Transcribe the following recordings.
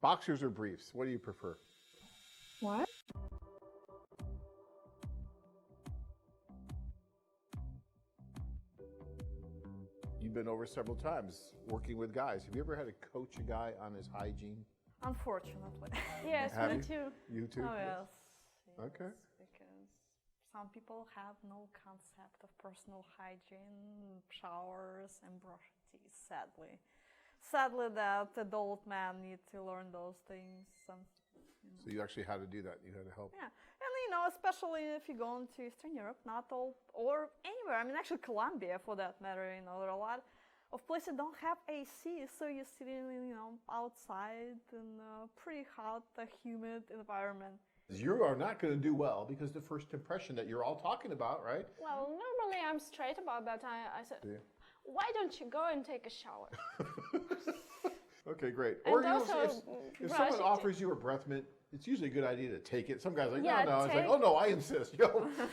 Boxers or briefs? What do you prefer? What? You've been over several times working with guys. Have you ever had to coach a guy on his hygiene? Unfortunately. Yes, Have me you? too. You too? Oh, yes. Okay. Because some people have no concept of personal hygiene, showers, and brushing teeth, sadly. Sadly, that adult men need to learn those things. So you actually had to do that. You had to help. Yeah, and especially if you go into Eastern Europe, not all, or anywhere. I mean, actually, Colombia, for that matter, there are a lot of places that don't have AC, so you're sitting, outside in a pretty hot, humid environment. You are not going to do well because the first impression that you're all talking about, right? Well, normally I'm straight about that. I said, Yeah. why don't you go and take a shower? Okay, great. And Or also if brush someone it. offers you a breath mint, it's usually a good idea to take it. Some guys are like, Yeah, no. It's like, take- oh no, I insist.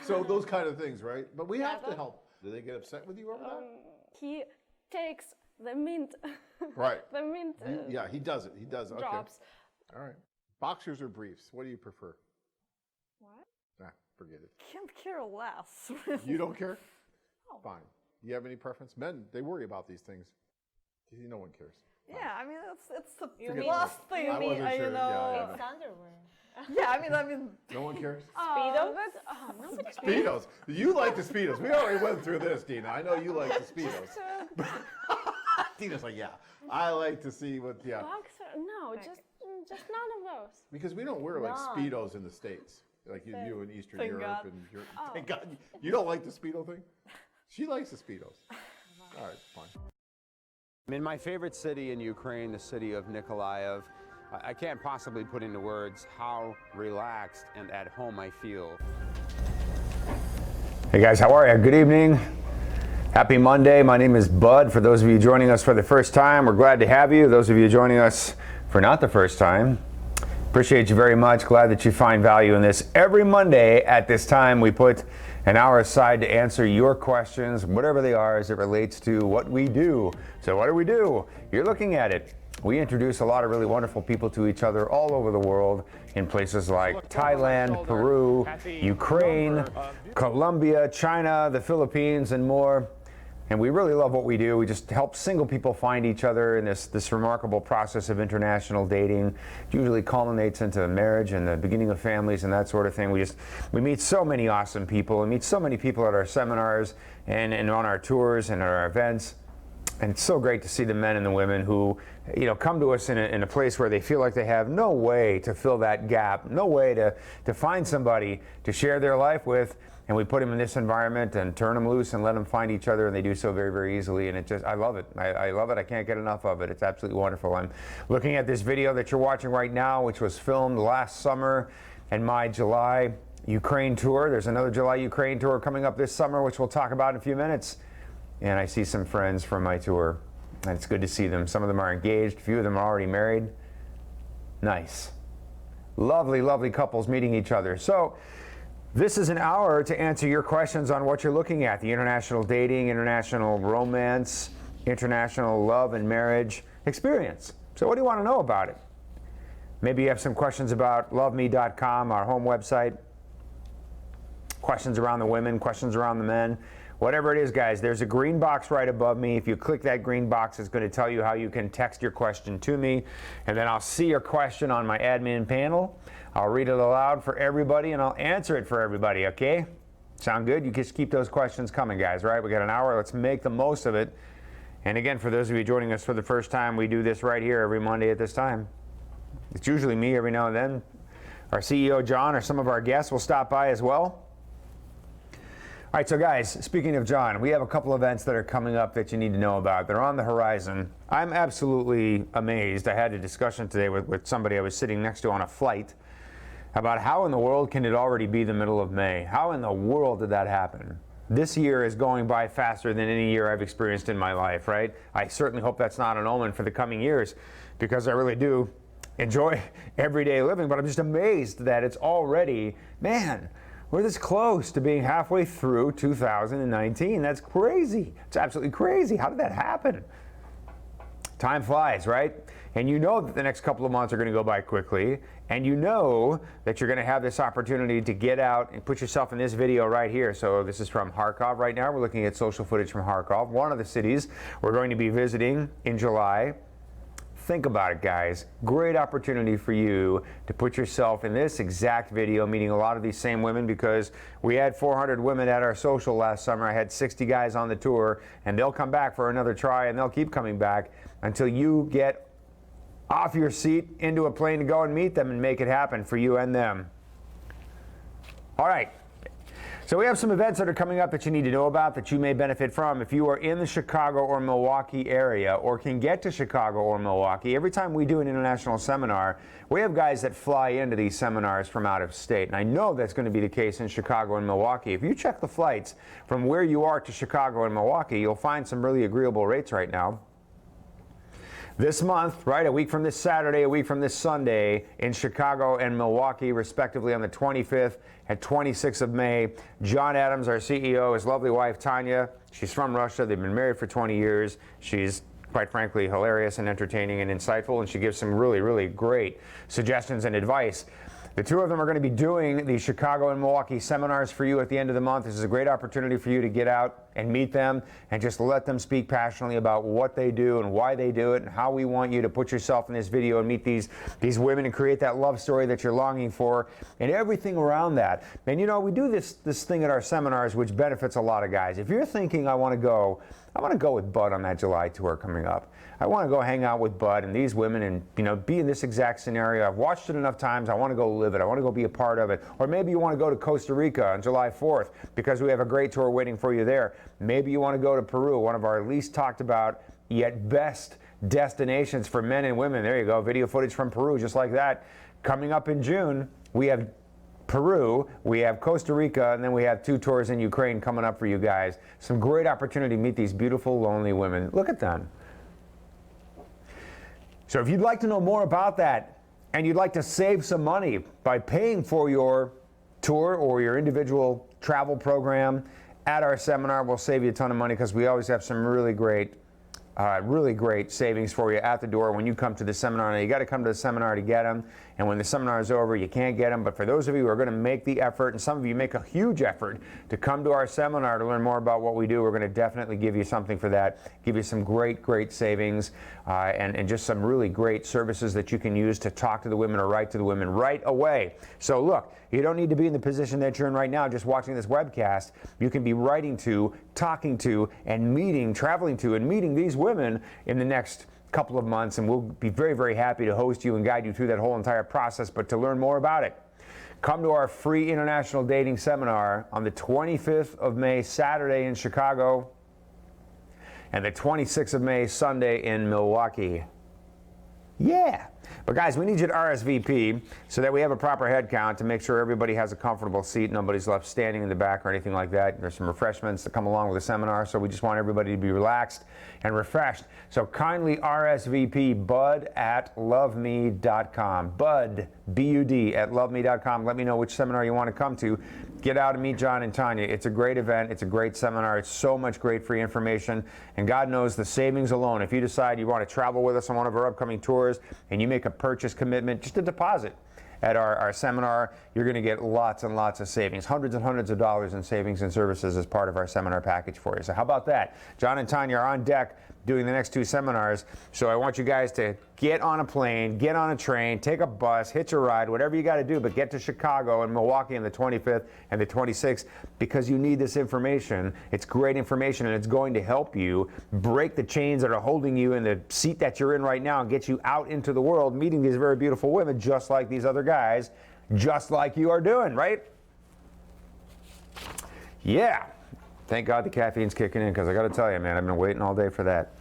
So those kind of things, right? But we have to help. Do they get upset with you over that? He takes the mint. Right. The mint Yeah, he does it. He does it. Okay. drops. All right. Boxers or briefs? What do you prefer? What? Forget it. Can't care less. You don't care? No. Fine. You have any preference? Men, they worry about these things. No one cares. Yeah, I mean, it's the Forget last it. thing. I wasn't sure. Yeah, It's underwear. Yeah, I mean, No one cares? Speedo? Nobody Speedos. You like the Speedos. We already went through this, Dina. I know you like the Speedos. Dina's like, yeah. I like to see what, Boxer? No, just none of those. Because we don't wear like None. Speedos in the States. Like you in Eastern Thank Europe God. and Europe. Thank God. You don't like the Speedo thing? She likes the Speedos. All right, fine. I'm in my favorite city in Ukraine, the city of Nikolaev. I can't possibly put into words how relaxed and at home I feel. Hey guys, how are you? Good evening. Happy Monday. My name is Bud. For those of you joining us for the first time, we're glad to have you. Those of you joining us for not the first time, appreciate you very much. Glad that you find value in this. Every Monday at this time, we put an hour aside to answer your questions, whatever they are, as it relates to what we do. So what do? You're looking at it. We introduce a lot of really wonderful people to each other all over the world in places like Thailand, Peru, Ukraine, Colombia, China, the Philippines, and more. And we really love what we do. We just help single people find each other in this remarkable process of international dating. It usually culminates into marriage and the beginning of families and that sort of thing. We meet so many awesome people. We meet so many people at our seminars and on our tours and at our events. And it's so great to see the men and the women who, come to us in a place where they feel like they have no way to fill that gap, no way to find somebody to share their life with. And we put them in this environment and turn them loose and let them find each other, and they do so very, very easily. And I love it. I love it. I can't get enough of it. It's absolutely wonderful. I'm looking at this video that you're watching right now, which was filmed last summer in my July Ukraine tour. There's another July Ukraine tour coming up this summer, which we'll talk about in a few minutes. And I see some friends from my tour, and it's good to see them. Some of them are engaged. A few of them are already married. Nice. Lovely, lovely couples meeting each other. So this is an hour to answer your questions on what you're looking at, the international dating, international romance, international love and marriage experience. So what do you want to know about it? Maybe you have some questions about loveme.com, our home website, questions around the women, questions around the men. Whatever it is, guys, there's a green box right above me. If you click that green box, it's going to tell you how you can text your question to me. And then I'll see your question on my admin panel. I'll read it aloud for everybody, and I'll answer it for everybody, okay? Sound good? You just keep those questions coming, guys, right? We got an hour. Let's make the most of it. And again, for those of you joining us for the first time, we do this right here every Monday at this time. It's usually me every now and then. Our CEO, John, or some of our guests will stop by as well. All right, so guys, speaking of John, we have a couple events that are coming up that you need to know about. They're on the horizon. I'm absolutely amazed. I had a discussion today with somebody I was sitting next to on a flight about how in the world can it already be the middle of May? How in the world did that happen? This year is going by faster than any year I've experienced in my life, right? I certainly hope that's not an omen for the coming years, because I really do enjoy everyday living, but I'm just amazed that it's already, man, we're this close to being halfway through 2019. That's crazy. It's absolutely crazy. How did that happen? Time flies, right? And you know that the next couple of months are going to go by quickly, and you know that you're going to have this opportunity to get out and put yourself in this video right here. So this is from Kharkov right now. We're looking at social footage from Kharkov, one of the cities we're going to be visiting in July. Think about it, guys. Great opportunity for you to put yourself in this exact video, meeting a lot of these same women, because we had 400 women at our social last summer. I had 60 guys on the tour, and they'll come back for another try, and they'll keep coming back until you get off your seat into a plane to go and meet them and make it happen for you and them. All right. So we have some events that are coming up that you need to know about, that you may benefit from. If you are in the Chicago or Milwaukee area, or can get to Chicago or Milwaukee, every time we do an international seminar, we have guys that fly into these seminars from out of state. And I know that's going to be the case in Chicago and Milwaukee. If you check the flights from where you are to Chicago and Milwaukee, you'll find some really agreeable rates right now. This month, right, a week from this Saturday, a week from this Sunday, in Chicago and Milwaukee, respectively, on the 25th and 26th of May, John Adams, our CEO, his lovely wife, Tanya, she's from Russia. They've been married for 20 years. She's, quite frankly, hilarious and entertaining and insightful, and she gives some really, really great suggestions and advice. The two of them are going to be doing the Chicago and Milwaukee seminars for you at the end of the month. This is a great opportunity for you to get out and meet them and just let them speak passionately about what they do and why they do it, and how we want you to put yourself in this video and meet these women and create that love story that you're longing for, and everything around that. And you know, we do this thing at our seminars which benefits a lot of guys. If you're thinking, I want to go with Bud on that July tour coming up. I want to go hang out with Bud and these women and, you know, be in this exact scenario. I've watched it enough times. I want to go live it. I want to go be a part of it. Or maybe you want to go to Costa Rica on July 4th because we have a great tour waiting for you there. Maybe you want to go to Peru, one of our least talked about yet best destinations for men and women. There you go. Video footage from Peru just like that. Coming up in June, we have Peru, we have Costa Rica, and then we have 2 tours in Ukraine coming up for you guys. Some great opportunity to meet these beautiful, lonely women. Look at them. So if you'd like to know more about that, and you'd like to save some money by paying for your tour or your individual travel program at our seminar, we'll save you a ton of money, because we always have some really great savings for you at the door when you come to the seminar. Now, you got to come to the seminar to get them, and when the seminar is over, you can't get them. But for those of you who are going to make the effort, and some of you make a huge effort to come to our seminar to learn more about what we do, we're going to definitely give you something for that, give you some great savings, and just some really great services that you can use to talk to the women or write to the women right away. So look, you don't need to be in the position that you're in right now just watching this webcast. You can be writing to, talking to, and traveling to and meeting these women in the next couple of months, and we'll be very happy to host you and guide you through that whole entire process. But to learn more about it, come to our free international dating seminar on the 25th of May, Saturday in Chicago, and the 26th of May, Sunday in Milwaukee. Yeah. But guys, we need you to RSVP so that we have a proper head count to make sure everybody has a comfortable seat, nobody's left standing in the back or anything like that. There's some refreshments that come along with the seminar, so we just want everybody to be relaxed and refreshed. So kindly RSVP bud@loveme.com. Bud, B-U-D, at loveme.com. Let me know which seminar you want to come to. Get out and meet John and Tanya. It's a great event. It's a great seminar. It's so much great free information. And God knows the savings alone. If you decide you want to travel with us on one of our upcoming tours and you make a purchase commitment, just a deposit at our seminar, you're going to get lots and lots of savings, hundreds and hundreds of dollars in savings and services as part of our seminar package for you. So how about that? John and Tanya are on deck doing the next 2 seminars. So I want you guys to get on a plane, get on a train, take a bus, hitch a ride, whatever you got to do, but get to Chicago and Milwaukee on the 25th and the 26th, because you need this information. It's great information, and it's going to help you break the chains that are holding you in the seat that you're in right now and get you out into the world, meeting these very beautiful women just like these other guys, just like you are doing, right? Yeah. Thank God the caffeine's kicking in, because I got to tell you, man, I've been waiting all day for that.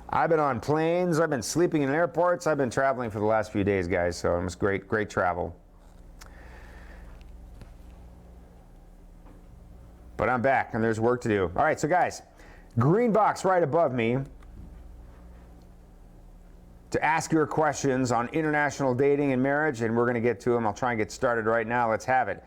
I've been on planes. I've been sleeping in airports. I've been traveling for the last few days, guys, so it was great travel. But I'm back, and there's work to do. All right, so guys, green box right above me to ask your questions on international dating and marriage, and we're going to get to them. I'll try and get started right now. Let's have it.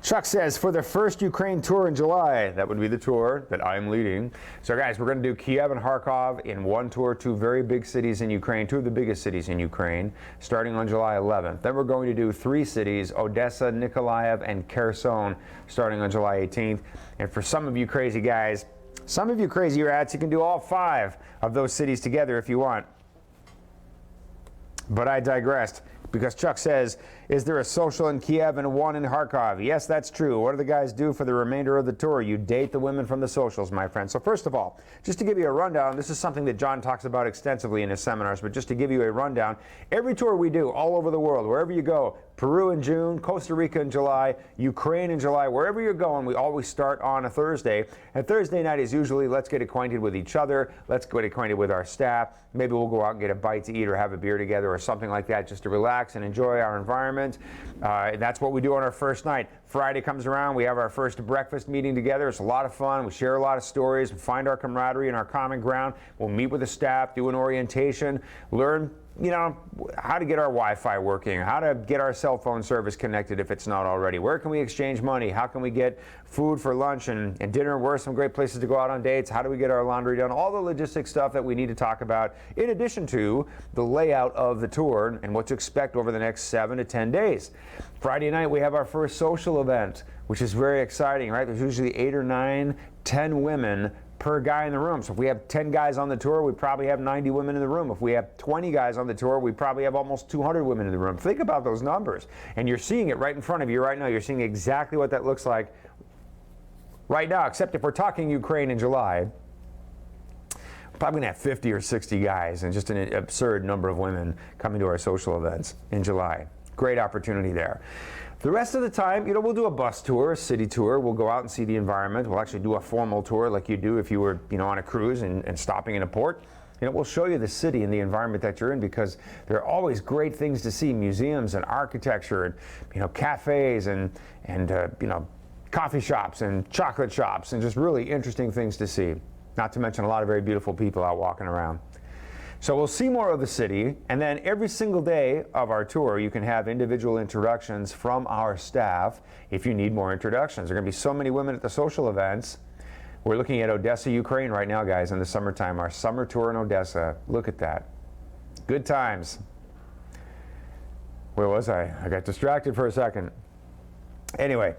Chuck says, for the first Ukraine tour in July, that would be the tour that I'm leading. So guys, we're going to do Kiev and Kharkov in one tour, two very big cities in Ukraine, two of the biggest cities in Ukraine, starting on July 11th. Then we're going to do three cities, Odessa, Nikolaev, and Kherson, starting on July 18th. And for some of you crazy guys, some of you crazy rats, you can do all five of those cities together if you want. But I digressed. Because Chuck says, is there a social in Kiev and one in Kharkov? Yes, that's true. What do the guys do for the remainder of the tour? You date the women from the socials, my friend. So first of all, just to give you a rundown, this is something that John talks about extensively in his seminars, but just to give you a rundown, every tour we do all over the world, wherever you go, Peru in June, Costa Rica in July, Ukraine in July, wherever you're going, we always start on a Thursday. And Thursday night is usually let's get acquainted with each other, let's get acquainted with our staff, maybe we'll go out and get a bite to eat or have a beer together or something like that just to relax and enjoy our environment. That's what we do on our first night. Friday comes around, we have our first breakfast meeting together. It's a lot of fun. We share a lot of stories, we find our camaraderie and our common ground. We'll meet with the staff, do an orientation, learn how to get our Wi-Fi working, how to get our cell phone service connected if it's not already. Where can we exchange money? How can we get food for lunch and dinner? Where are some great places to go out on dates? How do we get our laundry done? All the logistic stuff that we need to talk about, in addition to the layout of the tour and what to expect over the next 7 to 10 days. Friday night, we have our first social event, which is very exciting, right? There's usually 8 or 9, 10 women per guy in the room. So if we have 10 guys on the tour, we probably have 90 women in the room. If we have 20 guys on the tour, we probably have almost 200 women in the room. Think about those numbers. And you're seeing it right in front of you right now. You're seeing exactly what that looks like right now, except if we're talking Ukraine in July, we're probably gonna have 50 or 60 guys and just an absurd number of women coming to our social events in July. Great opportunity there. The rest of the time, we'll do a bus tour, a city tour. We'll go out and see the environment. We'll actually do a formal tour like you do if you were, on a cruise and stopping in a port. We'll show you the city and the environment that you're in because there are always great things to see, museums and architecture and, cafes and coffee shops and chocolate shops and just really interesting things to see. Not to mention a lot of very beautiful people out walking around. So we'll see more of the city, and then every single day of our tour, you can have individual introductions from our staff if you need more introductions. There are going to be so many women at the social events. We're looking at Odessa, Ukraine right now, guys, in the summertime. Our summer tour in Odessa. Look at that. Good times. Where was I? I got distracted for a second. Anyway,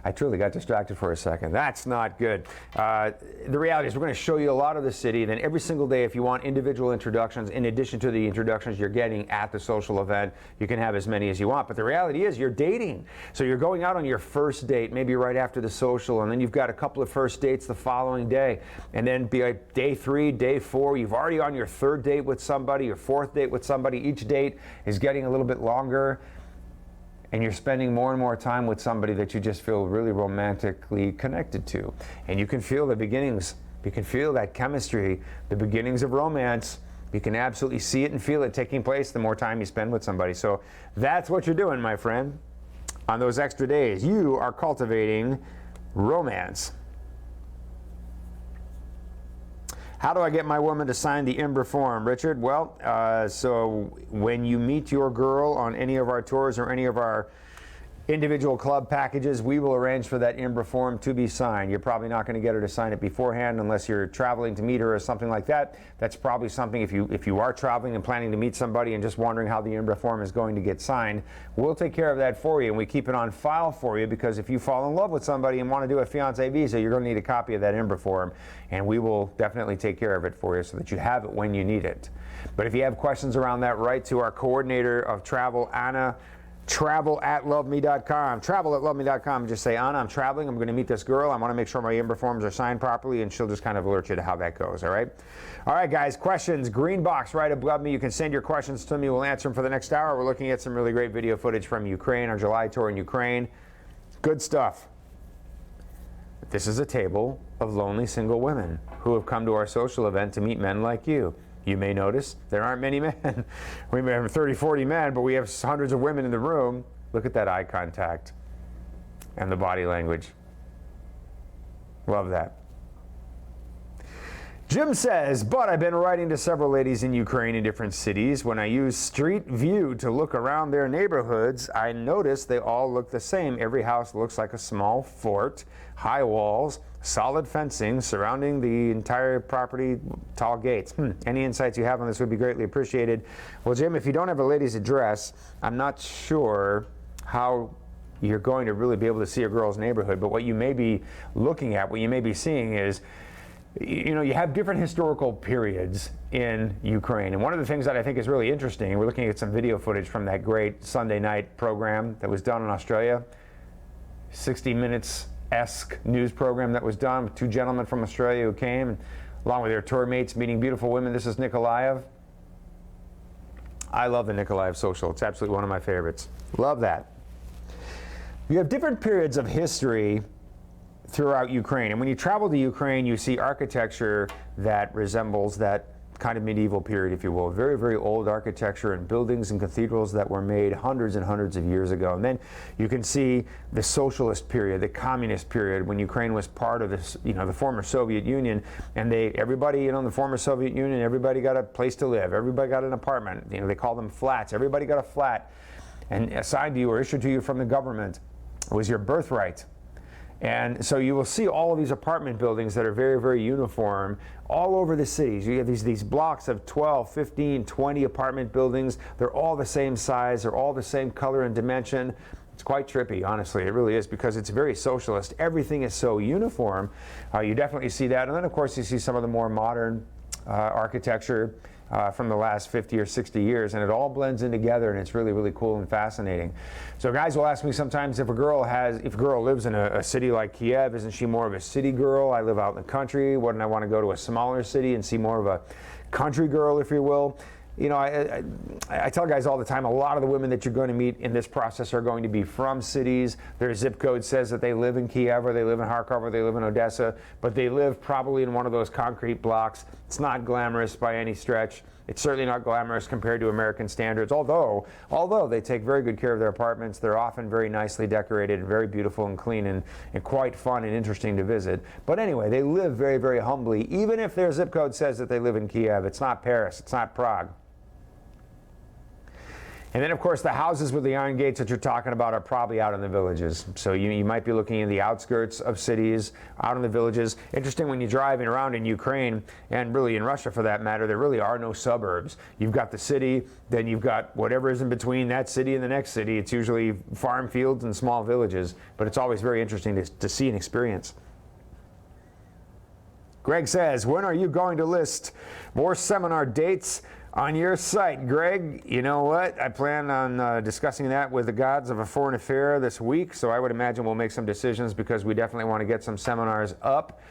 I truly got distracted for a second. That's not good. The reality is we're going to show you a lot of the city. Then every single day, if you want individual introductions, in addition to the introductions you're getting at the social event, you can have as many as you want. But the reality is you're dating. So you're going out on your first date, maybe right after the social, and then you've got a couple of first dates the following day. And then be like day 3, day 4, you've already on your third date with somebody, your fourth date with somebody. Each date is getting a little bit longer. And you're spending more and more time with somebody that you just feel really romantically connected to. And you can feel the beginnings. You can feel that chemistry, the beginnings of romance. You can absolutely see it and feel it taking place the more time you spend with somebody. So that's what you're doing, my friend. On those extra days, you are cultivating romance. How do I get my woman to sign the IMBRA form, Richard? Well, so when you meet your girl on any of our tours or any of our individual club packages, we will arrange for that IMBRA form to be signed. You're probably not going to get her to sign it beforehand unless you're traveling to meet her or something like that. That's probably something if you are traveling and planning to meet somebody and just wondering how the IMBRA form is going to get signed, we'll take care of that for you, and we keep it on file for you because if you fall in love with somebody and want to do a fiancé visa, you're going to need a copy of that IMBRA form, and we will definitely take care of it for you so that you have it when you need it. But if you have questions around that, write to our coordinator of travel, Anna, travel@loveme.com. Travel@loveme.com. Just say, Anna, I'm traveling. I'm going to meet this girl. I want to make sure my IMBRA forms are signed properly, and she'll just kind of alert you to how that goes, all right? All right, guys, questions. Green box right above me. You can send your questions to me. We'll answer them for the next hour. We're looking at some really great video footage from Ukraine, our July tour in Ukraine. Good stuff. This is a table of lonely single women who have come to our social event to meet men like you. You may notice there aren't many men. We may have 30, 40 men, but we have hundreds of women in the room. Look at that eye contact and the body language. Love that. Jim says, but I've been writing to several ladies in Ukraine in different cities. When I use Street View to look around their neighborhoods, I notice they all look the same. Every house looks like a small fort, high walls, solid fencing surrounding the entire property, tall gates. Any insights you have on this would be greatly appreciated. Well, Jim, if you don't have a lady's address, I'm not sure how you're going to really be able to see a girl's neighborhood, but what you may be looking at, what you may be seeing is, you know, you have different historical periods in Ukraine. And one of the things that I think is really interesting, we're looking at some video footage from that great Sunday night program that was done in Australia, 60 Minutes-esque news program that was done with two gentlemen from Australia who came, along with their tour mates, meeting beautiful women. This is Nikolaev. I love the Nikolaev social. It's absolutely one of my favorites. Love that. You have different periods of history throughout Ukraine. And when you travel to Ukraine, you see architecture that resembles that kind of medieval period, if you will. Very, very old architecture and buildings and cathedrals that were made hundreds and hundreds of years ago. And then you can see the socialist period, the communist period, when Ukraine was part of this, you know, the former Soviet Union. And everybody, you know, in the former Soviet Union, everybody got a place to live. Everybody got an apartment. You know, they call them flats. Everybody got a flat and assigned to you or issued to you from the government. It was your birthright. And so you will see all of these apartment buildings that are very, very uniform all over the cities. You have these blocks of 12, 15, 20 apartment buildings. They're all the same size. They're all the same color and dimension. It's quite trippy, honestly. It really is, because it's very socialist. Everything is so uniform. You definitely see that. And then, of course, you see some of the more modern architecture from the last 50 or 60 years, and it all blends in together, and it's really, really cool and fascinating. So guys will ask me sometimes, if a girl lives in a city like Kiev, isn't she more of a city girl? I live out in the country. Wouldn't I want to go to a smaller city and see more of a country girl, if you will? You know, I tell guys all the time, a lot of the women that you're going to meet in this process are going to be from cities. Their zip code says that they live in Kiev, or they live in Kharkov, or they live in Odessa, but they live probably in one of those concrete blocks. It's not glamorous by any stretch. It's certainly not glamorous compared to American standards, although they take very good care of their apartments. They're often very nicely decorated, very beautiful and clean, and quite fun and interesting to visit. But anyway, they live very, very humbly. Even if their zip code says that they live in Kiev, it's not Paris, it's not Prague. And then, of course, the houses with the iron gates that you're talking about are probably out in the villages. So you might be looking in the outskirts of cities, out in the villages. Interesting, when you're driving around in Ukraine, and really in Russia for that matter, there really are no suburbs. You've got the city, then you've got whatever is in between that city and the next city. It's usually farm fields and small villages, but it's always very interesting to see and experience. Greg says, when are you going to list more seminar dates on your site, Greg? You know what? I plan on discussing that with the gods of a foreign affair this week, so I would imagine we'll make some decisions, because we definitely want to get some seminars up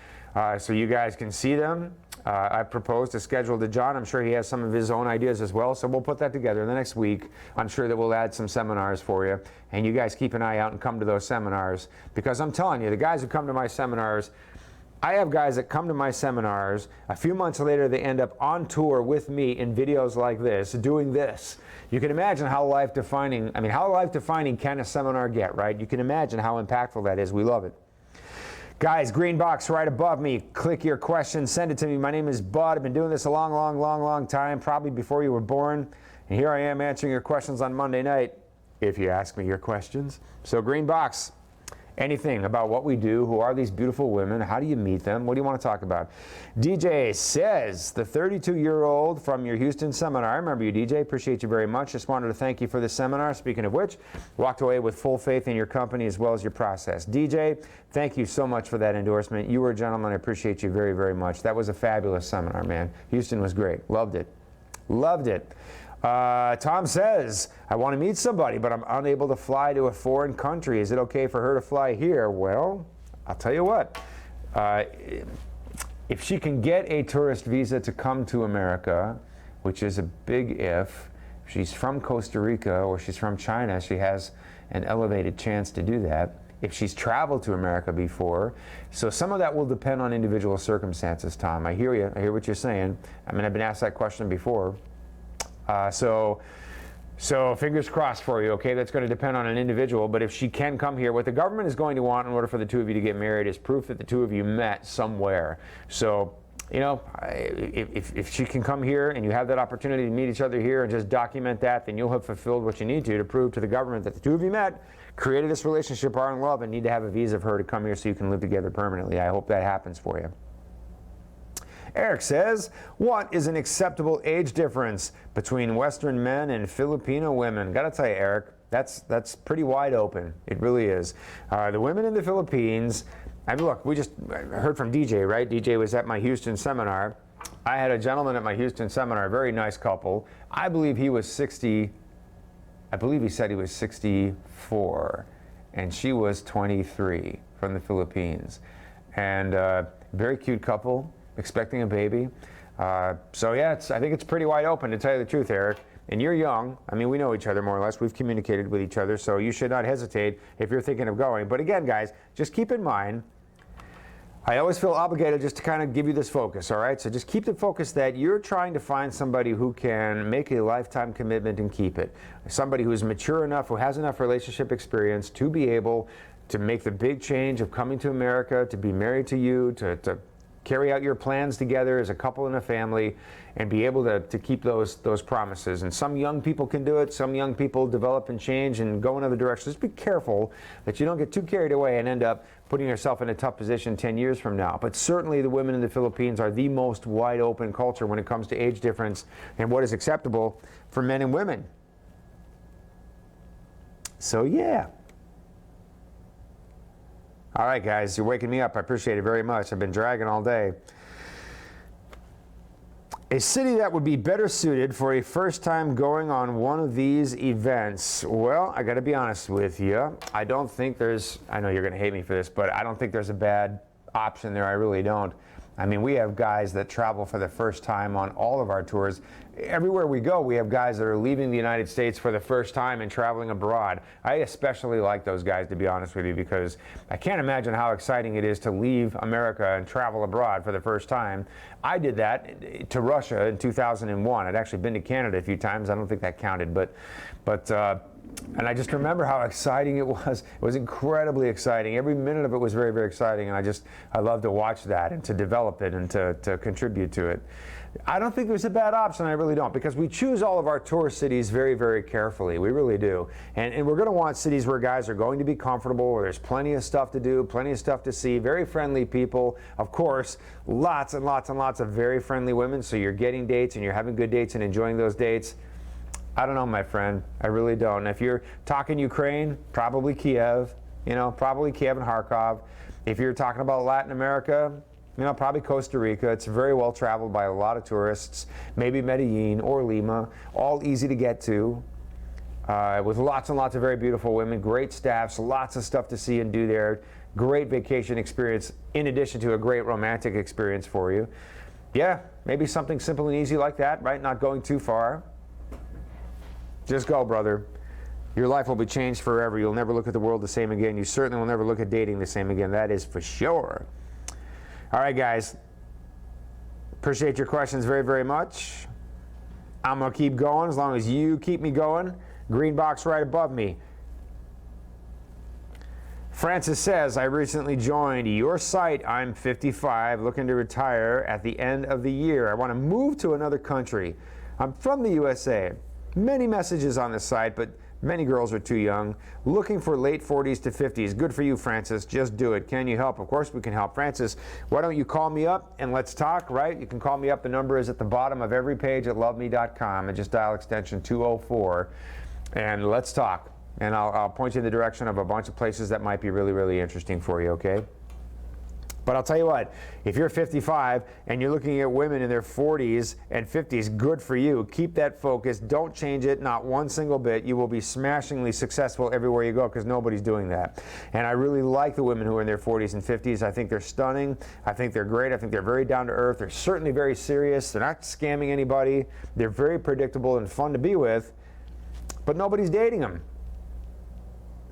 so you guys can see them. I've proposed a schedule to John. I'm sure he has some of his own ideas as well, so we'll put that together in the next week. I'm sure that we'll add some seminars for you, and you guys keep an eye out and come to those seminars, because I'm telling you, the guys who come to my seminars, I have guys that come to my seminars, a few months later they end up on tour with me in videos like this, doing this. You can imagine how life-defining can a seminar get, right? You can imagine how impactful that is. We love it. Guys, green box right above me. Click your question, send it to me. My name is Bud. I've been doing this a long, long, long, long time, probably before you were born. And here I am answering your questions on Monday night, if you ask me your questions. So green box. Anything about what we do, who are these beautiful women, how do you meet them, what do you want to talk about? DJ says, the 32-year-old from your Houston seminar. I remember you, DJ, appreciate you very much. Just wanted to thank you for the seminar. Speaking of which, walked away with full faith in your company as well as your process. DJ, thank you so much for that endorsement. You were a gentleman. I appreciate you very, very much. That was a fabulous seminar, man. Houston was great. Loved it. Loved it. Tom says, I want to meet somebody, but I'm unable to fly to a foreign country. Is it okay for her to fly here? Well, I'll tell you what. If she can get a tourist visa to come to America, which is a big if she's from Costa Rica or she's from China, she has an elevated chance to do that. If she's traveled to America before. So some of that will depend on individual circumstances, Tom. I hear you. I hear what you're saying. I mean, I've been asked that question before. So fingers crossed for you, okay? That's going to depend on an individual, but if she can come here, what the government is going to want in order for the two of you to get married is proof that the two of you met somewhere. So you know, if she can come here and you have that opportunity to meet each other here and just document that, then you'll have fulfilled what you need to prove to the government that the two of you met, created this relationship, are in love, and need to have a visa for her to come here so you can live together permanently. I hope that happens for you. Eric says, what is an acceptable age difference between Western men and Filipino women? Gotta tell you, Eric, that's pretty wide open. It really is. The women in the Philippines, look, we just heard from DJ, right? DJ was at my Houston seminar. I had a gentleman at my Houston seminar, a very nice couple. I believe he was 60, I believe he said he was 64, and she was 23 from the Philippines. And very cute couple, expecting a baby. So yeah, I think it's pretty wide open, to tell you the truth, Eric. And you're young. I mean, we know each other more or less. We've communicated with each other, so you should not hesitate if you're thinking of going. But again, guys, just keep in mind, I always feel obligated just to kind of give you this focus, all right? So just keep the focus that you're trying to find somebody who can make a lifetime commitment and keep it. Somebody who's mature enough, who has enough relationship experience to be able to make the big change of coming to America, to be married to you, to carry out your plans together as a couple and a family, and be able to keep those promises. And some young people can do it. Some young people develop and change and go in other directions. Just be careful that you don't get too carried away and end up putting yourself in a tough position 10 years from now. But certainly the women in the Philippines are the most wide open culture when it comes to age difference and what is acceptable for men and women. So yeah. All right, guys, you're waking me up. I appreciate it very much. I've been dragging all day. A city that would be better suited for a first time going on one of these events. Well, I got to be honest with you. I don't think there's, I know you're going to hate me for this, but I don't think there's a bad option there. I really don't. I mean, we have guys that travel for the first time on all of our tours. Everywhere we go, we have guys that are leaving the United States for the first time and traveling abroad. I especially like those guys, to be honest with you, because I can't imagine how exciting it is to leave America and travel abroad for the first time. I did that to Russia in 2001. I'd actually been to Canada a few times. I don't think that counted, but and I just remember how exciting it was. It was incredibly exciting. Every minute of it was very, very exciting, and I love to watch that and to develop it and to contribute to it. I don't think there's a bad option, I really don't, because we choose all of our tour cities very, very carefully. We really do. And we're going to want cities where guys are going to be comfortable, where there's plenty of stuff to do, plenty of stuff to see, very friendly people. Of course, lots and lots and lots of very friendly women, so you're getting dates and you're having good dates and enjoying those dates. I don't know, my friend. I really don't. And if you're talking Ukraine, probably Kiev, probably Kiev and Kharkov. If you're talking about Latin America, probably Costa Rica. It's very well traveled by a lot of tourists. Maybe Medellin or Lima, all easy to get to, with lots and lots of very beautiful women, great staffs, lots of stuff to see and do there, great vacation experience in addition to a great romantic experience for you. Yeah, maybe something simple and easy like that, right? Not going too far. Just go, brother. Your life will be changed forever. You'll never look at the world the same again. You certainly will never look at dating the same again. That is for sure. All right, guys. Appreciate your questions very, very much. I'm going to keep going as long as you keep me going. Green box right above me. Francis says, I recently joined your site. I'm 55, looking to retire at the end of the year. I want to move to another country. I'm from the USA. Many messages on the site, but many girls are too young. Looking for late 40s to 50s. Good for you, Francis. Just do it. Can you help? Of course we can help. Francis, why don't you call me up and let's talk, right? You can call me up. The number is at the bottom of every page at loveme.com, and just dial extension 204 and let's talk. And I'll point you in the direction of a bunch of places that might be really, really interesting for you, okay? But I'll tell you what, if you're 55 and you're looking at women in their 40s and 50s, good for you. Keep that focus. Don't change it, not one single bit. You will be smashingly successful everywhere you go because nobody's doing that. And I really like the women who are in their 40s and 50s. I think they're stunning. I think they're great. I think they're very down to earth. They're certainly very serious. They're not scamming anybody. They're very predictable and fun to be with, but nobody's dating them.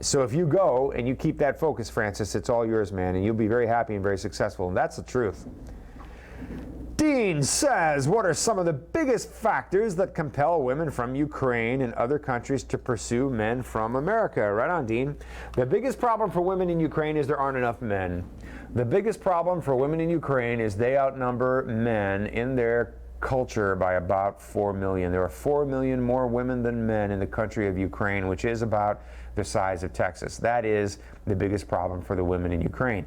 So if you go and you keep that focus, Francis, it's all yours, man, and you'll be very happy and very successful, and that's the truth. Dean says, what are some of the biggest factors that compel women from Ukraine and other countries to pursue men from America? Right on, Dean. The biggest problem for women in Ukraine is there aren't enough men. The biggest problem for women in Ukraine is they outnumber men in their culture by about 4 million. There are 4 million more women than men in the country of Ukraine, which is about the size of Texas. That is the biggest problem for the women in Ukraine.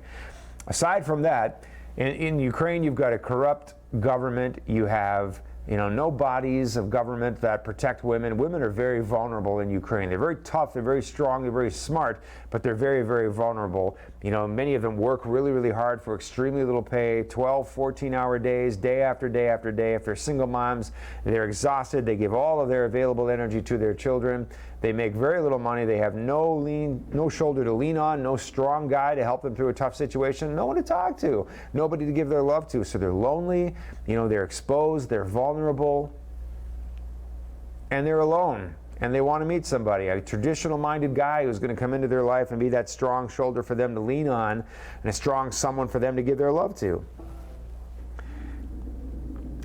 Aside from that, in Ukraine, you've got a corrupt government. You have no bodies of government that protect women. Women are very vulnerable in Ukraine. They're very tough, they're very strong, they're very smart, but they're very, very vulnerable. Many of them work really, really hard for extremely little pay, 12, 14-hour days, day after day after day. If they're single moms, they're exhausted. They give all of their available energy to their children. They make very little money. They have no shoulder to lean on, no strong guy to help them through a tough situation, no one to talk to, nobody to give their love to. So they're lonely, they're exposed, they're vulnerable, and they're alone. And they want to meet somebody, a traditional-minded guy who's going to come into their life and be that strong shoulder for them to lean on and a strong someone for them to give their love to.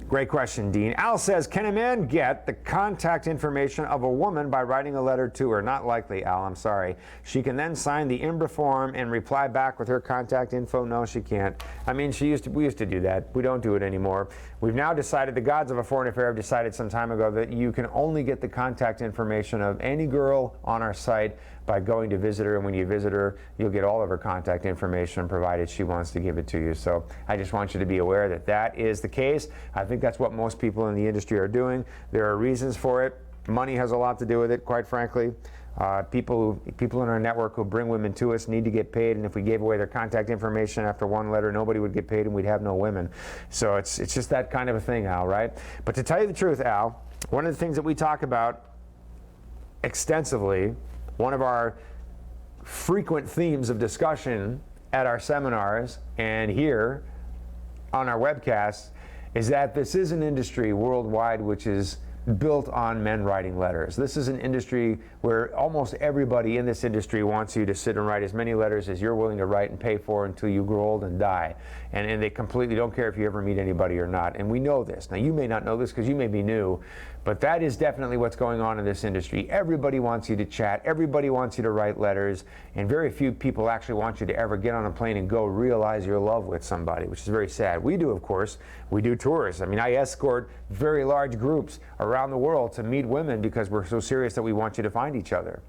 Great question, Dean. Al says, can a man get the contact information of a woman by writing a letter to her? Not likely, Al, I'm sorry. She can then sign the IMBRA form and reply back with her contact info. No, she can't. I mean, we used to do that. We don't do it anymore. We've now decided, the gods of a foreign affair have decided some time ago that you can only get the contact information of any girl on our site by going to visit her, and when you visit her, you'll get all of her contact information provided she wants to give it to you. So I just want you to be aware that that is the case. I think that's what most people in the industry are doing. There are reasons for it. Money has a lot to do with it, quite frankly. People in our network who bring women to us need to get paid, and if we gave away their contact information after one letter, nobody would get paid and we'd have no women. So it's just that kind of a thing, Al, right? But to tell you the truth, Al, one of the things that we talk about extensively, one of our frequent themes of discussion at our seminars and here on our webcasts is that this is an industry worldwide which is built on men writing letters. This is an industry where almost everybody in this industry wants you to sit and write as many letters as you're willing to write and pay for until you grow old and die. And they completely don't care if you ever meet anybody or not. And we know this. Now, you may not know this because you may be new, but that is definitely what's going on in this industry. Everybody wants you to chat. Everybody wants you to write letters. And very few people actually want you to ever get on a plane and go realize your love with somebody, which is very sad. We do, of course. We do tours. I mean, I escort very large groups around the world to meet women because we're so serious that we want you to find each other.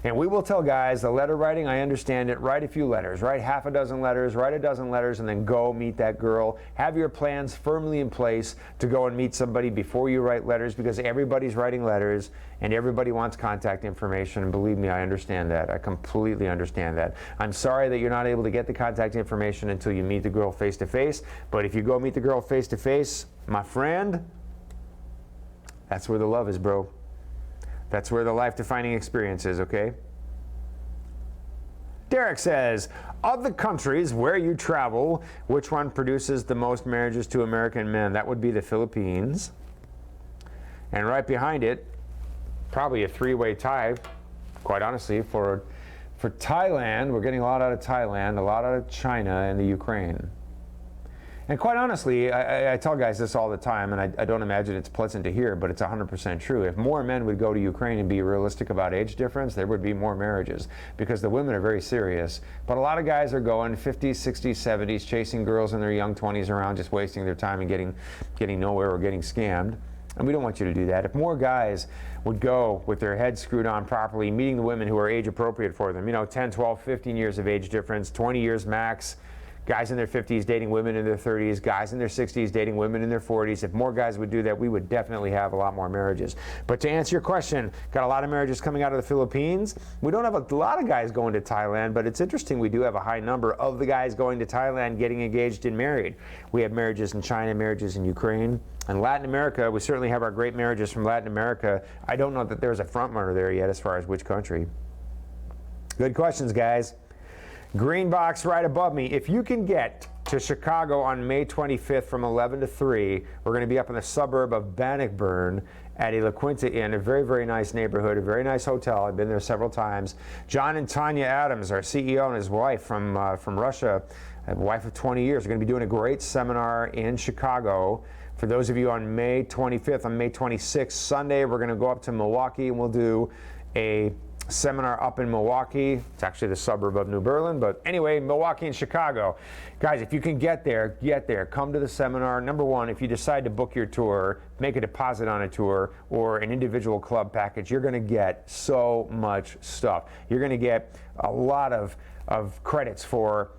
And we will tell guys, the letter writing, I understand it. Write a few letters. Write half a dozen letters. Write a dozen letters and then go meet that girl. Have your plans firmly in place to go and meet somebody before you write letters, because everybody's writing letters and everybody wants contact information. And believe me, I understand that. I completely understand that. I'm sorry that you're not able to get the contact information until you meet the girl face to face. But if you go meet the girl face to face, my friend, that's where the love is, bro. That's where the life-defining experience is, okay? Derek says, of the countries where you travel, which one produces the most marriages to American men? That would be the Philippines. And right behind it, probably a three-way tie, quite honestly, for Thailand. We're getting a lot out of Thailand, a lot out of China, and the Ukraine. And quite honestly, I tell guys this all the time, and I don't imagine it's pleasant to hear, but it's 100% true. If more men would go to Ukraine and be realistic about age difference, there would be more marriages, because the women are very serious. But a lot of guys are going 50s, 60s, 70s, chasing girls in their young 20s around, just wasting their time and getting nowhere or getting scammed. And we don't want you to do that. If more guys would go with their heads screwed on properly, meeting the women who are age appropriate for them, 10, 12, 15 years of age difference, 20 years max, guys in their 50s dating women in their 30s, guys in their 60s dating women in their 40s. If more guys would do that, we would definitely have a lot more marriages. But to answer your question, got a lot of marriages coming out of the Philippines. We don't have a lot of guys going to Thailand, but it's interesting, we do have a high number of the guys going to Thailand getting engaged and married. We have marriages in China, marriages in Ukraine. And Latin America, we certainly have our great marriages from Latin America. I don't know that there's a front runner there yet as far as which country. Good questions, guys. Green box right above me. If you can get to Chicago on May 25th from 11 to 3, we're going to be up in the suburb of Bannockburn at a La Quinta Inn, a very, very nice neighborhood, a very nice hotel. I've been there several times. John and Tanya Adams, our CEO, and his wife from Russia, a wife of 20 years, are going to be doing a great seminar in Chicago. For those of you on May 25th, on May 26th, Sunday, we're going to go up to Milwaukee and we'll do a seminar up in Milwaukee. It's actually the suburb of New Berlin, but anyway, Milwaukee and Chicago. Guys, if you can get there, get there. Come to the seminar. Number one, if you decide to book your tour, make a deposit on a tour or an individual club package, you're going to get so much stuff. You're going to get a lot of credits for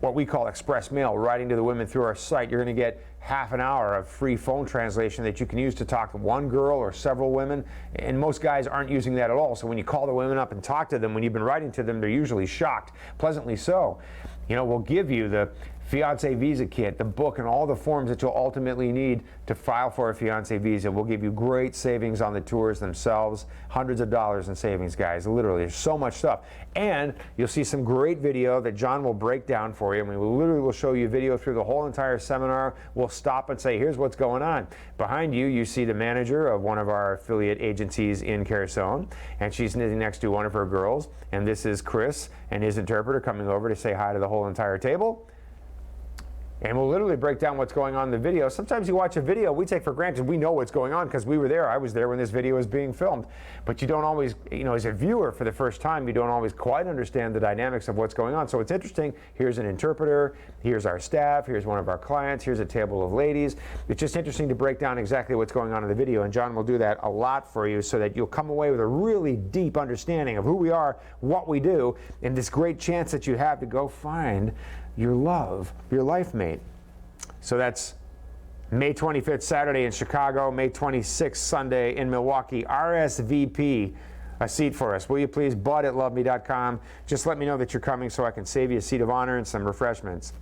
what we call express mail, writing to the women through our site. You're going to get half an hour of free phone translation that you can use to talk to one girl or several women, and most guys aren't using that at all. So when you call the women up and talk to them, when you've been writing to them, they're usually shocked, pleasantly so. You know, we'll give you the fiancé visa kit, the book, and all the forms that you'll ultimately need to file for a fiancé visa. We'll give you great savings on the tours themselves, hundreds of dollars in savings, guys. Literally, there's so much stuff. And you'll see some great video that John will break down for you. I mean, we literally will show you video through the whole entire seminar. We'll stop and say, here's what's going on. Behind you, you see the manager of one of our affiliate agencies in Carcassonne, and she's sitting next to one of her girls. And this is Chris and his interpreter coming over to say hi to the whole entire table. And we'll literally break down what's going on in the video. Sometimes you watch a video we take for granted. We know what's going on because we were there. I was there when this video was being filmed. But you don't always, you know, as a viewer for the first time, you don't always quite understand the dynamics of what's going on. So it's interesting. Here's an interpreter. Here's our staff. Here's one of our clients. Here's a table of ladies. It's just interesting to break down exactly what's going on in the video. And John will do that a lot for you so that you'll come away with a really deep understanding of who we are, what we do, and this great chance that you have to go find your love, your life mate. So that's May 25th, Saturday in Chicago, May 26th, Sunday in Milwaukee. RSVP a seat for us. Will you please? Bud@loveme.com. Just let me know that you're coming so I can save you a seat of honor and some refreshments.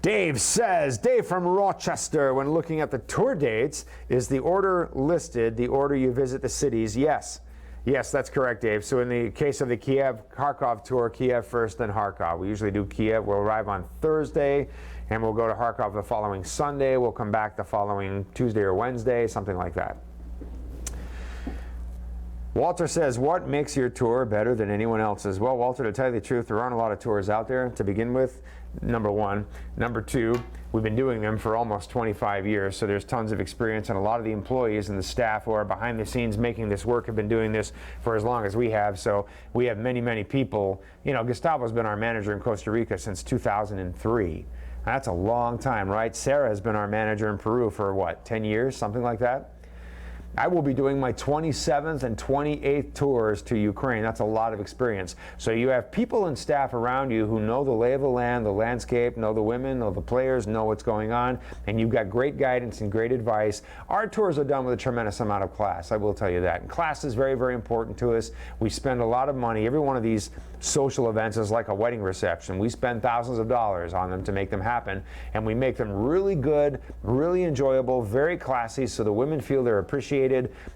Dave says, Dave from Rochester, when looking at the tour dates, is the order listed the order you visit the cities? Yes. Yes, that's correct, Dave. So in the case of the Kiev-Kharkov tour, Kiev first, then Kharkov. We usually do Kiev. We'll arrive on Thursday, and we'll go to Kharkov the following Sunday. We'll come back the following Tuesday or Wednesday, something like that. Walter says, what makes your tour better than anyone else's? Well, Walter, to tell you the truth, there aren't a lot of tours out there to begin with, number one. Number two, we've been doing them for almost 25 years, so there's tons of experience, and a lot of the employees and the staff who are behind the scenes making this work have been doing this for as long as we have. So we have many, many people. You know, Gustavo's been our manager in Costa Rica since 2003. That's a long time, right? Sarah has been our manager in Peru for what, 10 years, something like that? I will be doing my 27th and 28th tours to Ukraine. That's a lot of experience. So you have people and staff around you who know the lay of the land, the landscape, know the women, know the players, know what's going on, and you've got great guidance and great advice. Our tours are done with a tremendous amount of class, I will tell you that. And class is very, very important to us. We spend a lot of money. Every one of these social events is like a wedding reception. We spend thousands of dollars on them to make them happen, and we make them really good, really enjoyable, very classy, so the women feel they're appreciated.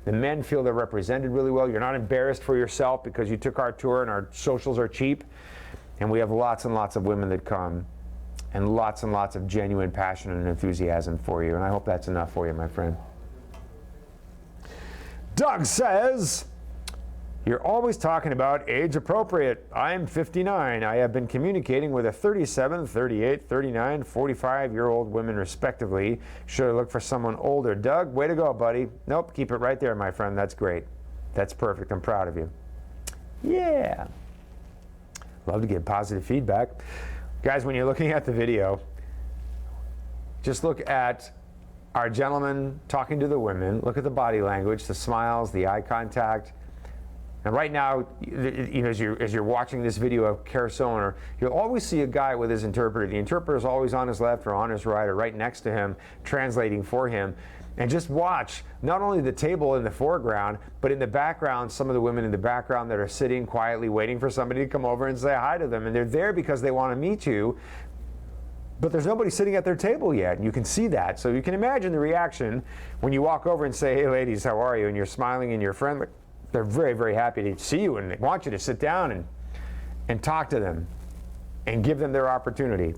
The men feel they're represented really well. You're not embarrassed for yourself because you took our tour and our socials are cheap. And we have lots and lots of women that come and lots of genuine passion and enthusiasm for you. And I hope that's enough for you, my friend. Doug says, you're always talking about age appropriate. I'm 59. I have been communicating with a 37, 38, 39, 45-year-old women respectively. Should I look for someone older? Doug, way to go, buddy. Nope, keep it right there, my friend. That's great. That's perfect. I'm proud of you. Yeah. Love to get positive feedback. Guys, when you're looking at the video, just look at our gentlemen talking to the women. Look at the body language, the smiles, the eye contact. And right now, you know, as you're watching this video of Carcassonne, you'll always see a guy with his interpreter. The interpreter is always on his left or on his right or right next to him, translating for him. And just watch not only the table in the foreground, but in the background, some of the women in the background that are sitting quietly waiting for somebody to come over and say hi to them. And they're there because they want to meet you. But there's nobody sitting at their table yet, and you can see that. So you can imagine the reaction when you walk over and say, hey, ladies, how are you? And you're smiling and you're friendly. They're very, very happy to see you, and they want you to sit down and talk to them and give them their opportunity.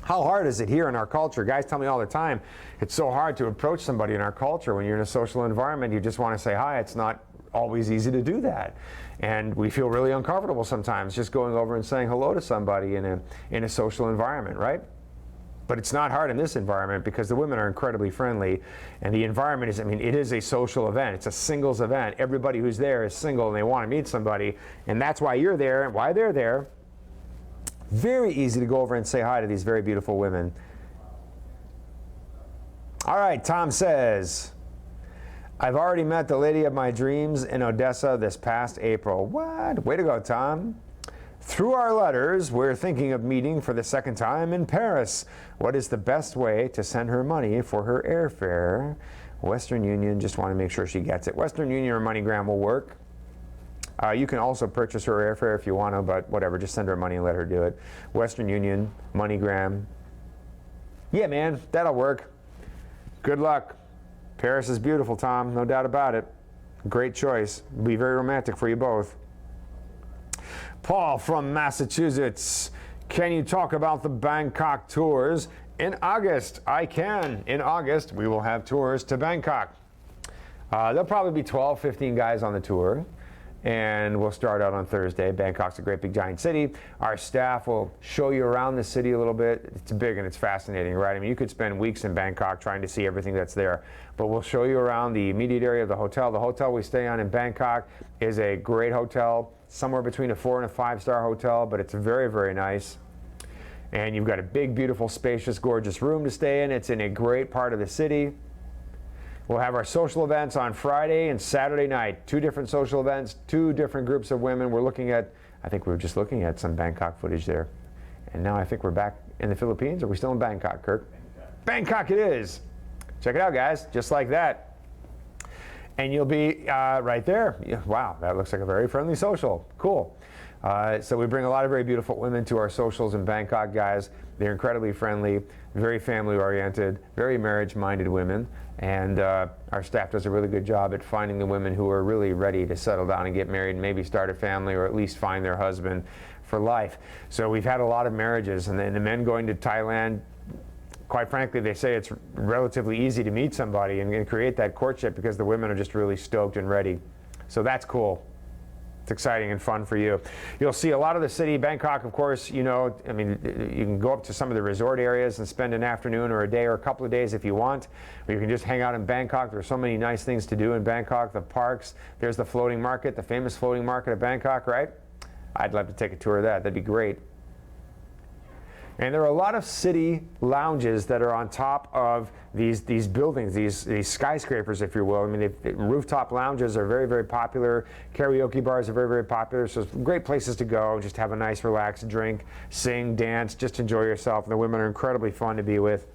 How hard is it here in our culture? Guys tell me all the time, it's so hard to approach somebody in our culture. When you're in a social environment, you just want to say hi. It's not always easy to do that. And we feel really uncomfortable sometimes just going over and saying hello to somebody in a social environment, right? But it's not hard in this environment because the women are incredibly friendly, and the environment is, I mean, it is a social event. It's a singles event. Everybody who's there is single and they want to meet somebody, and that's why you're there and why they're there. Very easy to go over and say hi to these very beautiful women. All right, Tom says, I've already met the lady of my dreams in Odessa this past April. What? Way to go, Tom. Through our letters, we're thinking of meeting for the second time in Paris. What is the best way to send her money for her airfare? Western Union, just want to make sure she gets it. Western Union or MoneyGram will work. You can also purchase her airfare if you want to, but whatever, just send her money and let her do it. Western Union, MoneyGram. Yeah, man, that'll work. Good luck. Paris is beautiful, Tom, no doubt about it. Great choice. It'll be very romantic for you both. Paul from Massachusetts. Can you talk about the Bangkok tours in August? I can. In August, we will have tours to Bangkok. There'll probably be 12, 15 guys on the tour. And we'll start out on Thursday. Bangkok's a great big giant city. Our staff will show you around the city a little bit. It's big and it's fascinating, right? I mean, you could spend weeks in Bangkok trying to see everything that's there. But we'll show you around the immediate area of the hotel. The hotel we stay on in Bangkok is a great hotel, somewhere between a 4 and a 5-star hotel, but it's very, very nice. And you've got a big, beautiful, spacious, gorgeous room to stay in. It's in a great part of the city. We'll have our social events on Friday and Saturday night. 2 different social events, 2 different groups of women. We're looking at, I think we were just looking at some Bangkok footage there. And now I think we're back in the Philippines. Are we still in Bangkok, Kirk? Bangkok it is. Check it out, guys, just like that. And you'll be right there. Wow, that looks like a very friendly social. Cool. So we bring a lot of very beautiful women to our socials in Bangkok, guys. They're incredibly friendly, very family-oriented, very marriage-minded women. And our staff does a really good job at finding the women who are really ready to settle down and get married and maybe start a family or at least find their husband for life. So we've had a lot of marriages. And then the men going to Thailand, quite frankly, they say it's relatively easy to meet somebody and create that courtship because the women are just really stoked and ready. So that's cool. It's exciting and fun for you. You'll see a lot of the city. Bangkok, of course, you know, I mean, you can go up to some of the resort areas and spend an afternoon or a day or a couple of days if you want. Or you can just hang out in Bangkok. There's so many nice things to do in Bangkok. The parks, there's the floating market, the famous floating market of Bangkok, right? I'd love to take a tour of that. That'd be great. And there are a lot of city lounges that are on top of these buildings, these skyscrapers, if you will. I mean, rooftop lounges are very, very popular. Karaoke bars are very, very popular. So it's great places to go, just have a nice, relaxed drink, sing, dance, just enjoy yourself. And the women are incredibly fun to be with.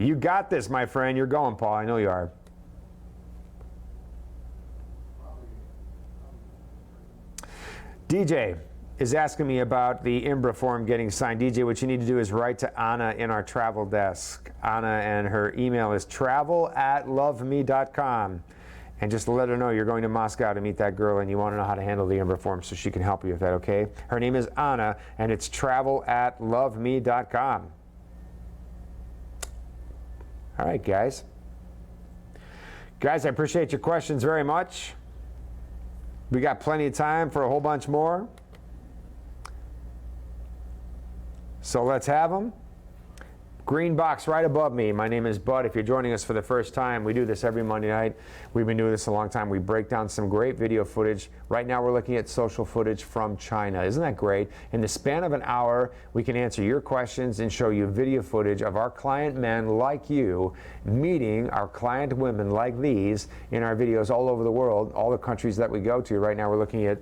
You got this, my friend. You're going, Paul. I know you are. DJ is asking me about the IMBRA form getting signed. DJ, what you need to do is write to Anna in our travel desk. Anna, and her email is travel@loveme.com. And just let her know you're going to Moscow to meet that girl and you want to know how to handle the IMBRA form so she can help you with that, okay? Her name is Anna, and it's travel@loveme.com. All right, guys. Guys, I appreciate your questions very much. We got plenty of time for a whole bunch more. So let's have them. Green box right above me. My name is Bud. If you're joining us for the first time, we do this every Monday night. We've been doing this a long time. We break down some great video footage. Right now we're looking at social footage from China. Isn't that great? In the span of an hour, we can answer your questions and show you video footage of our client men like you meeting our client women like these in our videos all over the world, all the countries that we go to. Right now we're looking at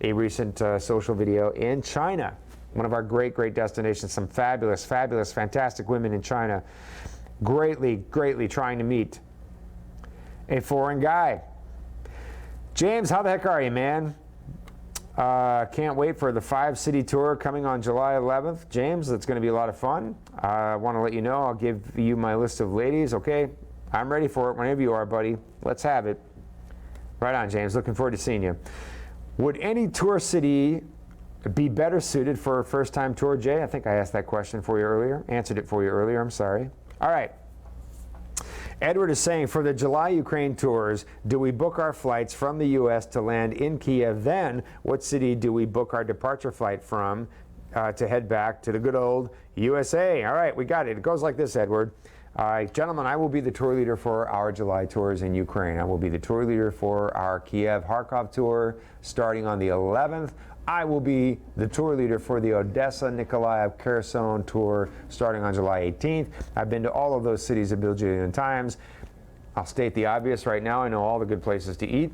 a recent social video in China. One of our great, great destinations. Some fabulous, fabulous, fantastic women in China. Greatly, greatly trying to meet a foreign guy. James, how the heck are you, man? Can't wait for the 5-city tour coming on July 11th. James, it's going to be a lot of fun. I want to let you know, I'll give you my list of ladies, okay? I'm ready for it whenever you are, buddy. Let's have it. Right on, James. Looking forward to seeing you. Would any tour city be better suited for a first-time tour, Jay? I think I asked that question for you earlier. Answered it for you earlier. I'm sorry. All right. Edward is saying, for the July Ukraine tours, do we book our flights from the U.S. to land in Kiev? Then, what city do we book our departure flight from to head back to the good old USA. All right, we got it. It goes like this, Edward. Gentlemen, I will be the tour leader for our July tours in Ukraine. I will be the tour leader for our Kiev-Kharkov tour starting on the 11th. I will be the tour leader for the Odessa, Nikolaev, Kherson tour starting on July 18th. I've been to all of those cities a bajillion times. I'll state the obvious right now. I know all the good places to eat.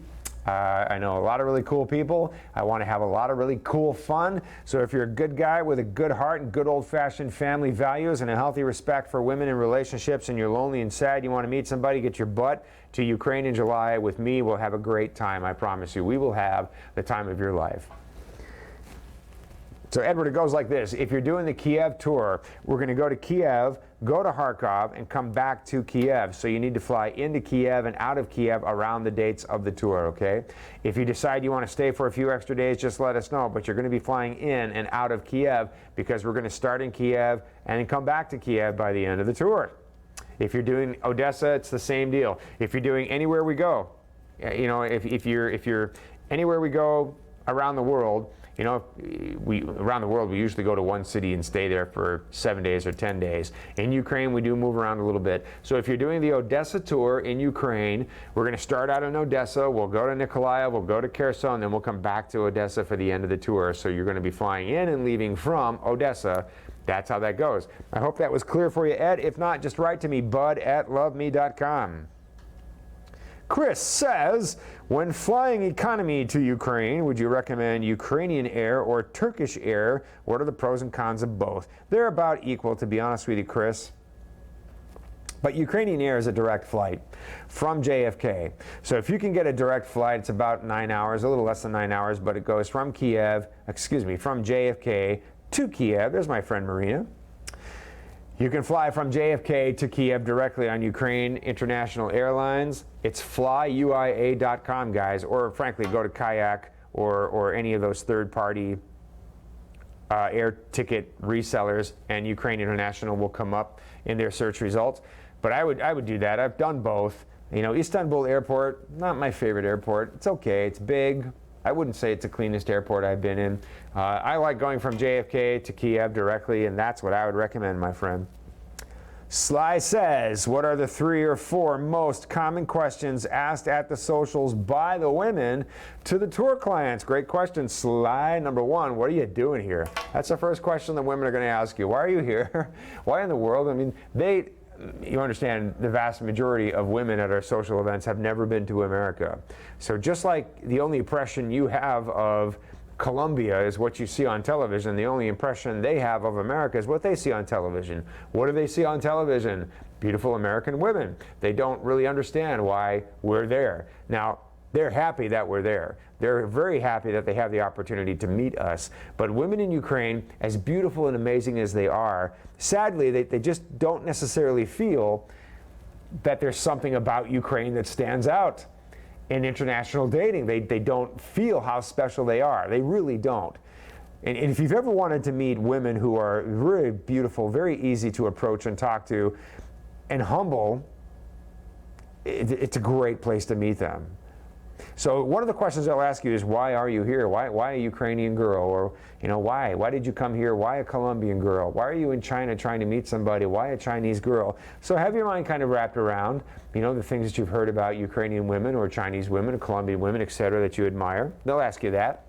I know a lot of really cool people. I want to have a lot of really cool fun. So if you're a good guy with a good heart and good old-fashioned family values and a healthy respect for women and relationships, and you're lonely and sad, you want to meet somebody, get your butt to Ukraine in July with me. We'll have a great time. I promise you. We will have the time of your life. So, Edward, it goes like this. If you're doing the Kiev tour, we're going to go to Kiev, go to Kharkov, and come back to Kiev. So you need to fly into Kiev and out of Kiev around the dates of the tour, okay? If you decide you want to stay for a few extra days, just let us know. But you're going to be flying in and out of Kiev because we're going to start in Kiev and then come back to Kiev by the end of the tour. If you're doing Odessa, it's the same deal. If you're doing anywhere we go, you know, if you're anywhere we go around the world, you know, around the world, we usually go to one city and stay there for 7 days or 10 days. In Ukraine, we do move around a little bit. So if you're doing the Odessa tour in Ukraine, we're going to start out in Odessa. We'll go to Nikolaev, we'll go to Kherson, then we'll come back to Odessa for the end of the tour. So you're going to be flying in and leaving from Odessa. That's how that goes. I hope that was clear for you, Ed. If not, just write to me, bud@loveme.com. Chris says, when flying economy to Ukraine, would you recommend Ukrainian Air or Turkish Air? What are the pros and cons of both? They're about equal, to be honest with you, Chris. But Ukrainian Air is a direct flight from JFK. So if you can get a direct flight, it's about 9 hours, a little less than 9 hours, but it goes from from JFK to Kiev. There's my friend Marina. You can fly from JFK to Kiev directly on Ukraine International Airlines. It's flyuia.com, guys, or frankly, go to Kayak or any of those third-party air ticket resellers, and Ukraine International will come up in their search results. But I would do that. I've done both. You know, Istanbul Airport, not my favorite airport. It's okay. It's big. I wouldn't say it's the cleanest airport I've been in. I like going from JFK to Kiev directly, and that's what I would recommend, my friend. Sly says, what are the 3 or 4 most common questions asked at the socials by the women to the tour clients? Great question, Sly. Number 1, what are you doing here? That's the first question the women are going to ask you. Why are you here? Why in the world? I mean, you understand, the vast majority of women at our social events have never been to America. So just like the only impression you have of Colombia is what you see on television, the only impression they have of America is what they see on television. What do they see on television? Beautiful American women. They don't really understand why we're there. Now, they're happy that we're there. They're very happy that they have the opportunity to meet us. But women in Ukraine, as beautiful and amazing as they are, sadly, they just don't necessarily feel that there's something about Ukraine that stands out in international dating. They don't feel how special they are. They really don't. And if you've ever wanted to meet women who are very beautiful, very easy to approach and talk to, and humble, it's a great place to meet them. So one of the questions they'll ask you is, why are you here? Why a Ukrainian girl? Or, you know, why? Why did you come here? Why a Colombian girl? Why are you in China trying to meet somebody? Why a Chinese girl? So have your mind kind of wrapped around, you know, the things that you've heard about Ukrainian women or Chinese women or Colombian women, etc., that you admire. They'll ask you that.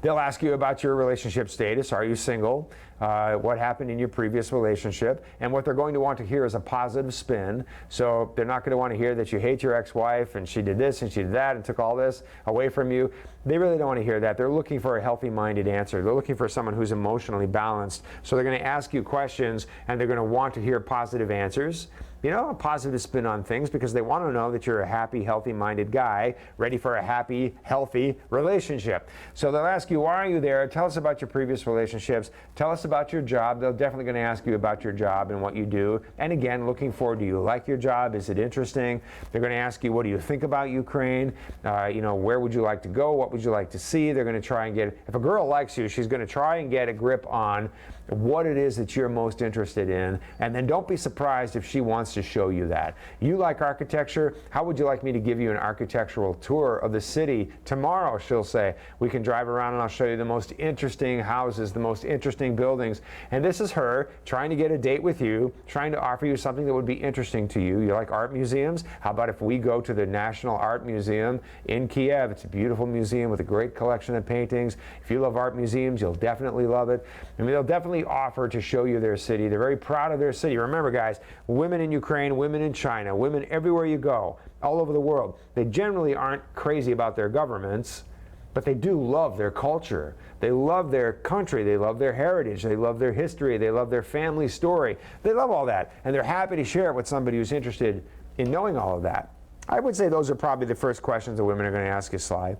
They'll ask you about your relationship status. Are you single? What happened in your previous relationship? And what they're going to want to hear is a positive spin. So they're not going to want to hear that you hate your ex-wife and she did this and she did that and took all this away from you. They really don't want to hear that. They're looking for a healthy-minded answer. They're looking for someone who's emotionally balanced. So they're going to ask you questions and they're going to want to hear positive answers. You know, a positive spin on things, because they want to know that you're a happy, healthy-minded guy ready for a happy, healthy relationship. So they'll ask you, why are you there? Tell us about your previous relationships. Tell us about your job. They're definitely going to ask you about your job and what you do. And again, looking forward, do you like your job? Is it interesting? They're going to ask you, what do you think about Ukraine? You know, where would you like to go? What what would you like to see. They're going to try and get, if a girl likes you, she's going to try and get a grip on what it is that you're most interested in, and then don't be surprised if she wants to show you that. You like architecture? How would you like me to give you an architectural tour of the city tomorrow? She'll say. We can drive around and I'll show you the most interesting houses, the most interesting buildings. And this is her trying to get a date with you, trying to offer you something that would be interesting to you. You like art museums? How about if we go to the National Art Museum in Kiev? It's a beautiful museum with a great collection of paintings. If you love art museums, you'll definitely love it. I mean, they'll definitely offer to show you their city. They're very proud of their city. Remember, guys, women in Ukraine, women in China, women everywhere you go, all over the world, they generally aren't crazy about their governments, but they do love their culture. They love their country. They love their heritage. They love their history. They love their family story. They love all that, and they're happy to share it with somebody who's interested in knowing all of that. I would say those are probably the first questions that women are going to ask you, Sly.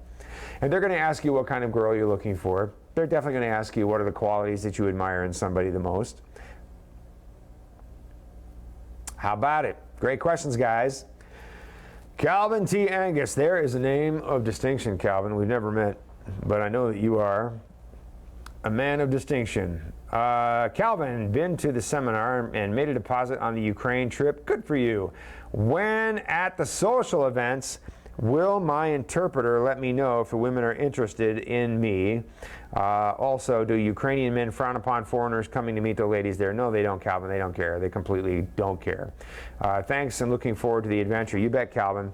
And they're going to ask you what kind of girl you're looking for. They're definitely going to ask you what are the qualities that you admire in somebody the most. How about it? Great questions, guys. Calvin T. Angus. There is a name of distinction, Calvin. We've never met, but I know that you are a man of distinction. Calvin, been to the seminar and made a deposit on the Ukraine trip. Good for you. When at the social events, will my interpreter let me know if the women are interested in me? Also, do Ukrainian men frown upon foreigners coming to meet the ladies there? No, they don't, Calvin. They don't care. They completely don't care. Thanks, and looking forward to the adventure. You bet, Calvin.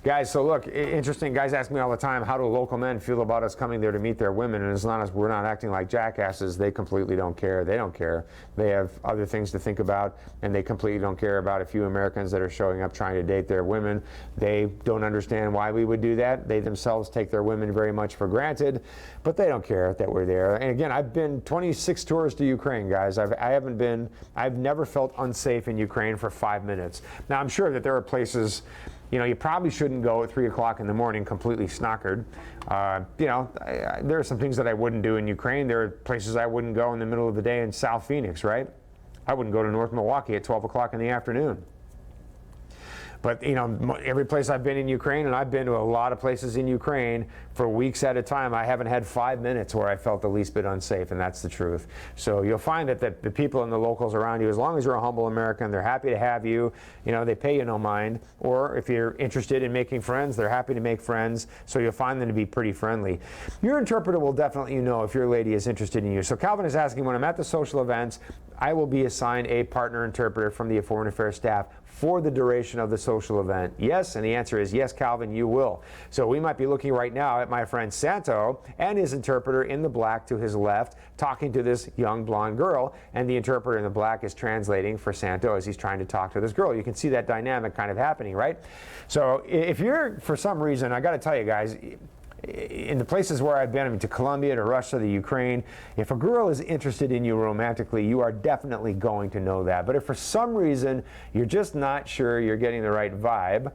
Guys, so look, interesting. Guys ask me all the time, how do local men feel about us coming there to meet their women? And as long as we're not acting like jackasses, they completely don't care. They don't care. They have other things to think about, and they completely don't care about a few Americans that are showing up trying to date their women. They don't understand why we would do that. They themselves take their women very much for granted, but they don't care that we're there. And again, I've been 26 tours to Ukraine, guys. I've never felt unsafe in Ukraine for 5 minutes. Now, I'm sure that there are places, you know, you probably shouldn't go at 3 o'clock in the morning completely snockered. There are some things that I wouldn't do in Ukraine. There are places I wouldn't go in the middle of the day in South Phoenix, right? I wouldn't go to North Milwaukee at 12 o'clock in the afternoon. But, you know, every place I've been in Ukraine, and I've been to a lot of places in Ukraine for weeks at a time, I haven't had 5 minutes where I felt the least bit unsafe, and that's the truth. So you'll find that the people and the locals around you, as long as you're a humble American, they're happy to have you. You know, they pay you no mind. Or if you're interested in making friends, they're happy to make friends. So you'll find them to be pretty friendly. Your interpreter will definitely know if your lady is interested in you. So Calvin is asking, when I'm at the social events, I will be assigned a partner interpreter from the Foreign Affairs staff for the duration of the social event. Yes, and the answer is yes, Calvin, you will. So we might be looking right now at my friend Santo and his interpreter in the black to his left, talking to this young blonde girl, and the interpreter in the black is translating for Santo as he's trying to talk to this girl. You can see that dynamic kind of happening, right? So if you're, for some reason, I got to tell you guys, in the places where I've been, I mean, to Colombia, to Russia, the Ukraine, if a girl is interested in you romantically, you are definitely going to know that. But if for some reason you're just not sure you're getting the right vibe,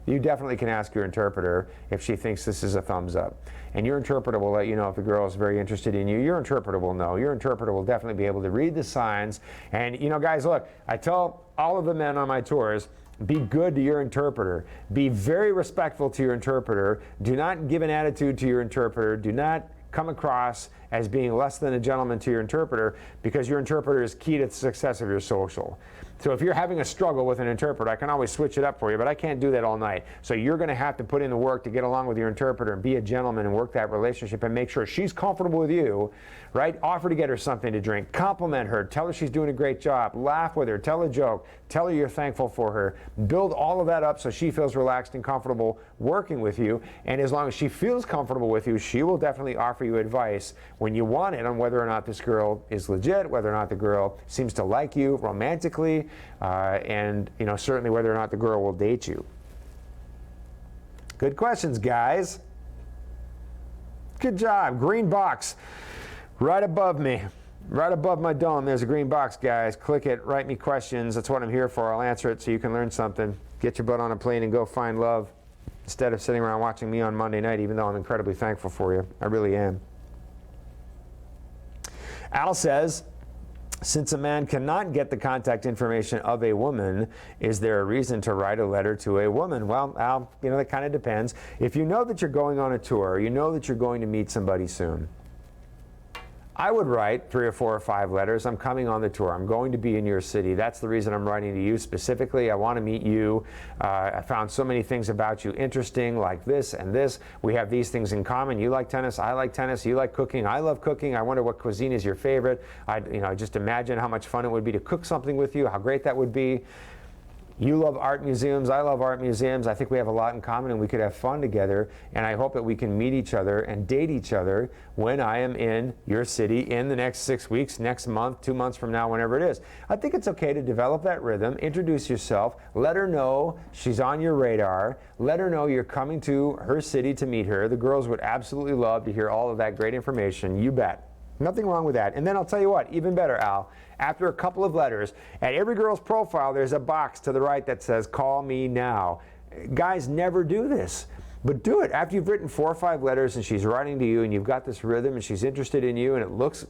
you definitely can ask your interpreter if she thinks this is a thumbs up. And your interpreter will let you know if the girl is very interested in you. Your interpreter will know. Your interpreter will definitely be able to read the signs. And, you know, guys, look, I tell all of the men on my tours, be good to your interpreter. Be very respectful to your interpreter. Do not give an attitude to your interpreter. Do not come across as being less than a gentleman to your interpreter, because your interpreter is key to the success of your social. So if you're having a struggle with an interpreter, I can always switch it up for you, but I can't do that all night. So you're going to have to put in the work to get along with your interpreter and be a gentleman and work that relationship and make sure she's comfortable with you, right? Offer to get her something to drink. Compliment her. Tell her she's doing a great job. Laugh with her. Tell a joke. Tell her you're thankful for her. Build all of that up so she feels relaxed and comfortable working with you. And as long as she feels comfortable with you, she will definitely offer you advice when you want it on whether or not this girl is legit, whether or not the girl seems to like you romantically, and, you know, certainly whether or not the girl will date you. Good questions, guys. Good job. Green box right above me. Right above my dome, there's a green box, guys. Click it, write me questions. That's what I'm here for. I'll answer it so you can learn something. Get your butt on a plane and go find love instead of sitting around watching me on Monday night, even though I'm incredibly thankful for you. I really am. Al says, Since a man cannot get the contact information of a woman, is there a reason to write a letter to a woman? Well, Al, that kind of depends. If you know that you're going on a tour, you know that you're going to meet somebody soon, I would write 3 or 4 or 5 letters. I'm coming on the tour. I'm going to be in your city. That's the reason I'm writing to you specifically. I want to meet you. I found so many things about you interesting, like this and this. We have these things in common. You like tennis. I like tennis. You like cooking. I love cooking. I wonder what cuisine is your favorite. I just imagine how much fun it would be to cook something with you, how great that would be. You love art museums, I love art museums. I think we have a lot in common and we could have fun together. And I hope that we can meet each other and date each other when I am in your city in the next 6 weeks, next month, 2 months from now, whenever it is. I think it's okay to develop that rhythm, introduce yourself, let her know she's on your radar, let her know you're coming to her city to meet her. The girls would absolutely love to hear all of that great information, you bet. Nothing wrong with that. And then I'll tell you what, even better, Al, after a couple of letters, at every girl's profile, there's a box to the right that says, call me now. Guys never do this, but do it. After you've written 4 or 5 letters and she's writing to you and you've got this rhythm and she's interested in you and it looks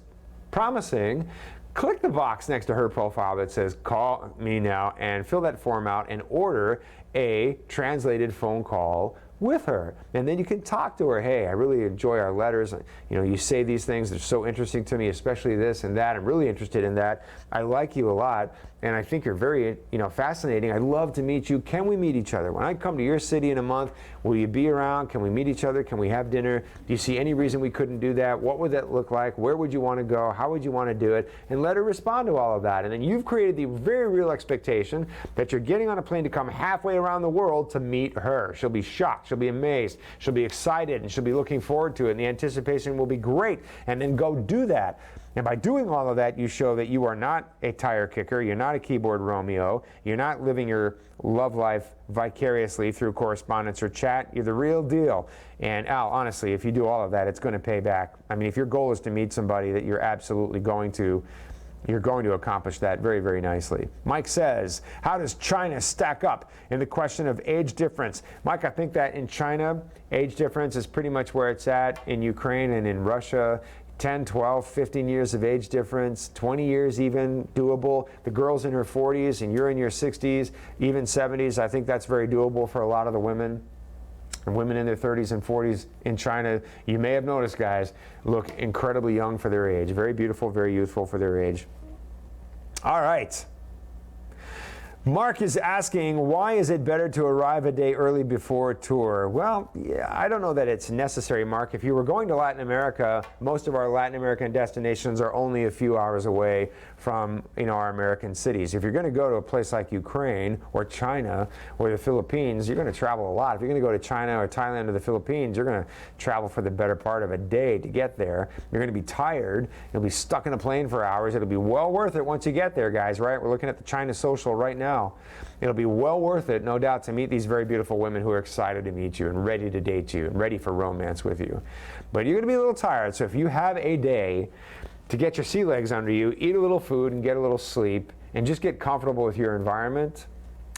promising, click the box next to her profile that says, call me now, and fill that form out and order a translated phone call with her. And then you can talk to her. Hey, I really enjoy our letters. You say these things, they're so interesting to me, especially this and that. I'm really interested in that. I like you a lot. And I think you're very, fascinating. I'd love to meet you. Can we meet each other? When I come to your city in a month, will you be around? Can we meet each other? Can we have dinner? Do you see any reason we couldn't do that? What would that look like? Where would you want to go? How would you want to do it? And let her respond to all of that. And then you've created the very real expectation that you're getting on a plane to come halfway around the world to meet her. She'll be shocked. She'll be amazed. She'll be excited. And she'll be looking forward to it. And the anticipation will be great. And then go do that. And by doing all of that, you show that you are not a tire kicker, you're not a keyboard Romeo, you're not living your love life vicariously through correspondence or chat, you're the real deal. And Al, honestly, if you do all of that, it's going to pay back. I mean, if your goal is to meet somebody that you're absolutely going to accomplish that very, very nicely. Mike says, how does China stack up in the question of age difference? Mike, I think that in China, age difference is pretty much where it's at. In Ukraine and in Russia, 10, 12, 15 years of age difference, 20 years even doable. The girl's in her 40s and you're in your 60s, even 70s. I think that's very doable for a lot of the women. And women in their 30s and 40s in China, you may have noticed, guys, look incredibly young for their age. Very beautiful, very youthful for their age. All right. Mark is asking, why is it better to arrive a day early before a tour? Well, yeah, I don't know that it's necessary, Mark. If you were going to Latin America, most of our Latin American destinations are only a few hours away from our American cities. If you're going to go to a place like Ukraine or China or the Philippines, you're going to travel a lot. If you're going to go to China or Thailand or the Philippines, you're going to travel for the better part of a day to get there. You're going to be tired. You'll be stuck in a plane for hours. It'll be well worth it once you get there, guys, right? We're looking at the China Social right now. It'll be well worth it, no doubt, to meet these very beautiful women who are excited to meet you and ready to date you and ready for romance with you. But you're going to be a little tired, so if you have a day to get your sea legs under you, eat a little food and get a little sleep, and just get comfortable with your environment.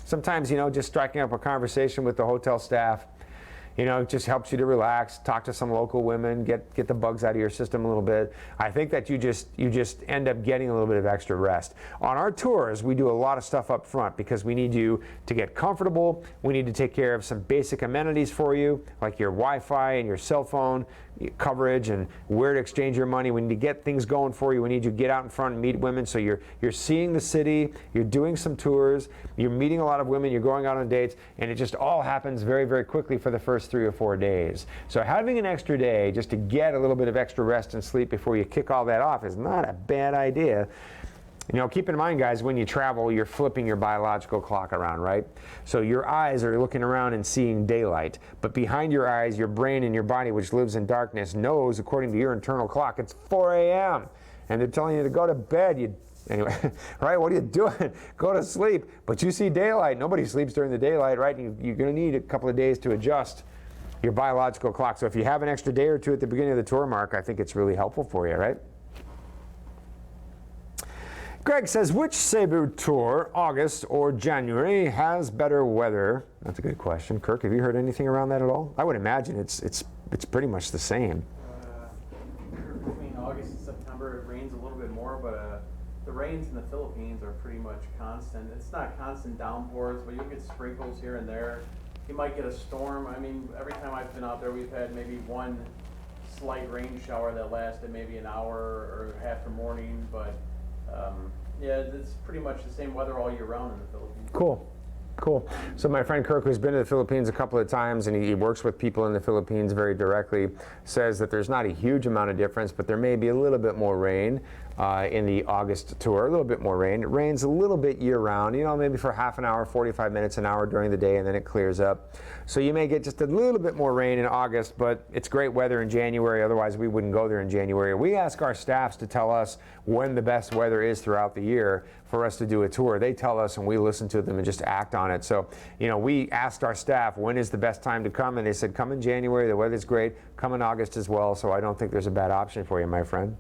Sometimes, just striking up a conversation with the hotel staff, it just helps you to relax, talk to some local women, get the bugs out of your system a little bit. I think that you just end up getting a little bit of extra rest. On our tours, we do a lot of stuff up front because we need you to get comfortable. We need to take care of some basic amenities for you, like your Wi-Fi and your cell phone coverage and where to exchange your money. We need to get things going for you. We need you to get out in front and meet women. So you're seeing the city, you're doing some tours, you're meeting a lot of women, you're going out on dates, and it just all happens very, very quickly for the first 3 or 4 days. So having an extra day just to get a little bit of extra rest and sleep before you kick all that off is not a bad idea. Keep in mind, guys, when you travel, you're flipping your biological clock around, right? So your eyes are looking around and seeing daylight. But behind your eyes, your brain and your body, which lives in darkness, knows, according to your internal clock, it's 4 a.m. And they're telling you to go to bed. Anyway, right? What are you doing? Go to sleep. But you see daylight. Nobody sleeps during the daylight, right? You're going to need a couple of days to adjust your biological clock. So if you have an extra day or two at the beginning of the tour, Mark, I think it's really helpful for you, right? Greg says, which Cebu tour, August or January, has better weather? That's a good question. Kirk, have you heard anything around that at all? I would imagine it's pretty much the same. Between August and September, it rains a little bit more, but the rains in the Philippines are pretty much constant. It's not constant downpours, but you'll get sprinkles here and there. You might get a storm. I mean, every time I've been out there, we've had maybe one slight rain shower that lasted maybe an hour or half the morning, but yeah, it's pretty much the same weather all year round in the Philippines. Cool. Cool. So my friend Kirk, who's been to the Philippines a couple of times, and he works with people in the Philippines very directly, says that there's not a huge amount of difference, but there may be a little bit more rain in the August tour, a little bit more rain. It rains a little bit year-round, you know, maybe for half an hour, 45 minutes, an hour during the day, and then it clears up. So you may get just a little bit more rain in August, but it's great weather in January. Otherwise, we wouldn't go there in January. We ask our staffs to tell us when the best weather is throughout the year for us to do a tour. They tell us, and we listen to them and just act on it. So, you know, we asked our staff, when is the best time to come? And they said, come in January. The weather's great. Come in August as well. So I don't think there's a bad option for you, my friend.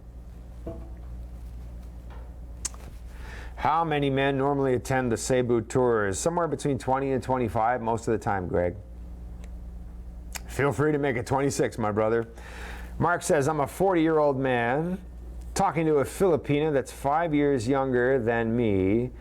How many men normally attend the Cebu tours? Somewhere between 20 and 25 most of the time, Greg. Feel free to make it 26, my brother. Mark says, I'm a 40-year-old man talking to a Filipina that's 5 years younger than me.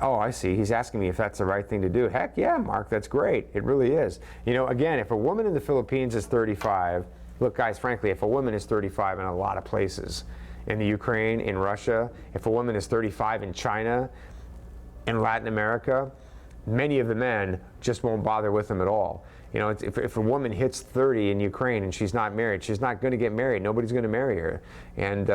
Oh, I see. He's asking me if that's the right thing to do. Heck yeah, Mark, that's great. It really is. You know, again, if a woman in the Philippines is 35, look, guys, frankly, if a woman is 35 in a lot of places, in the Ukraine, in Russia, if a woman is 35 in China, in Latin America, many of the men just won't bother with them at all. You know, if a woman hits 30 in Ukraine and she's not married, she's not going to get married. Nobody's going to marry her. And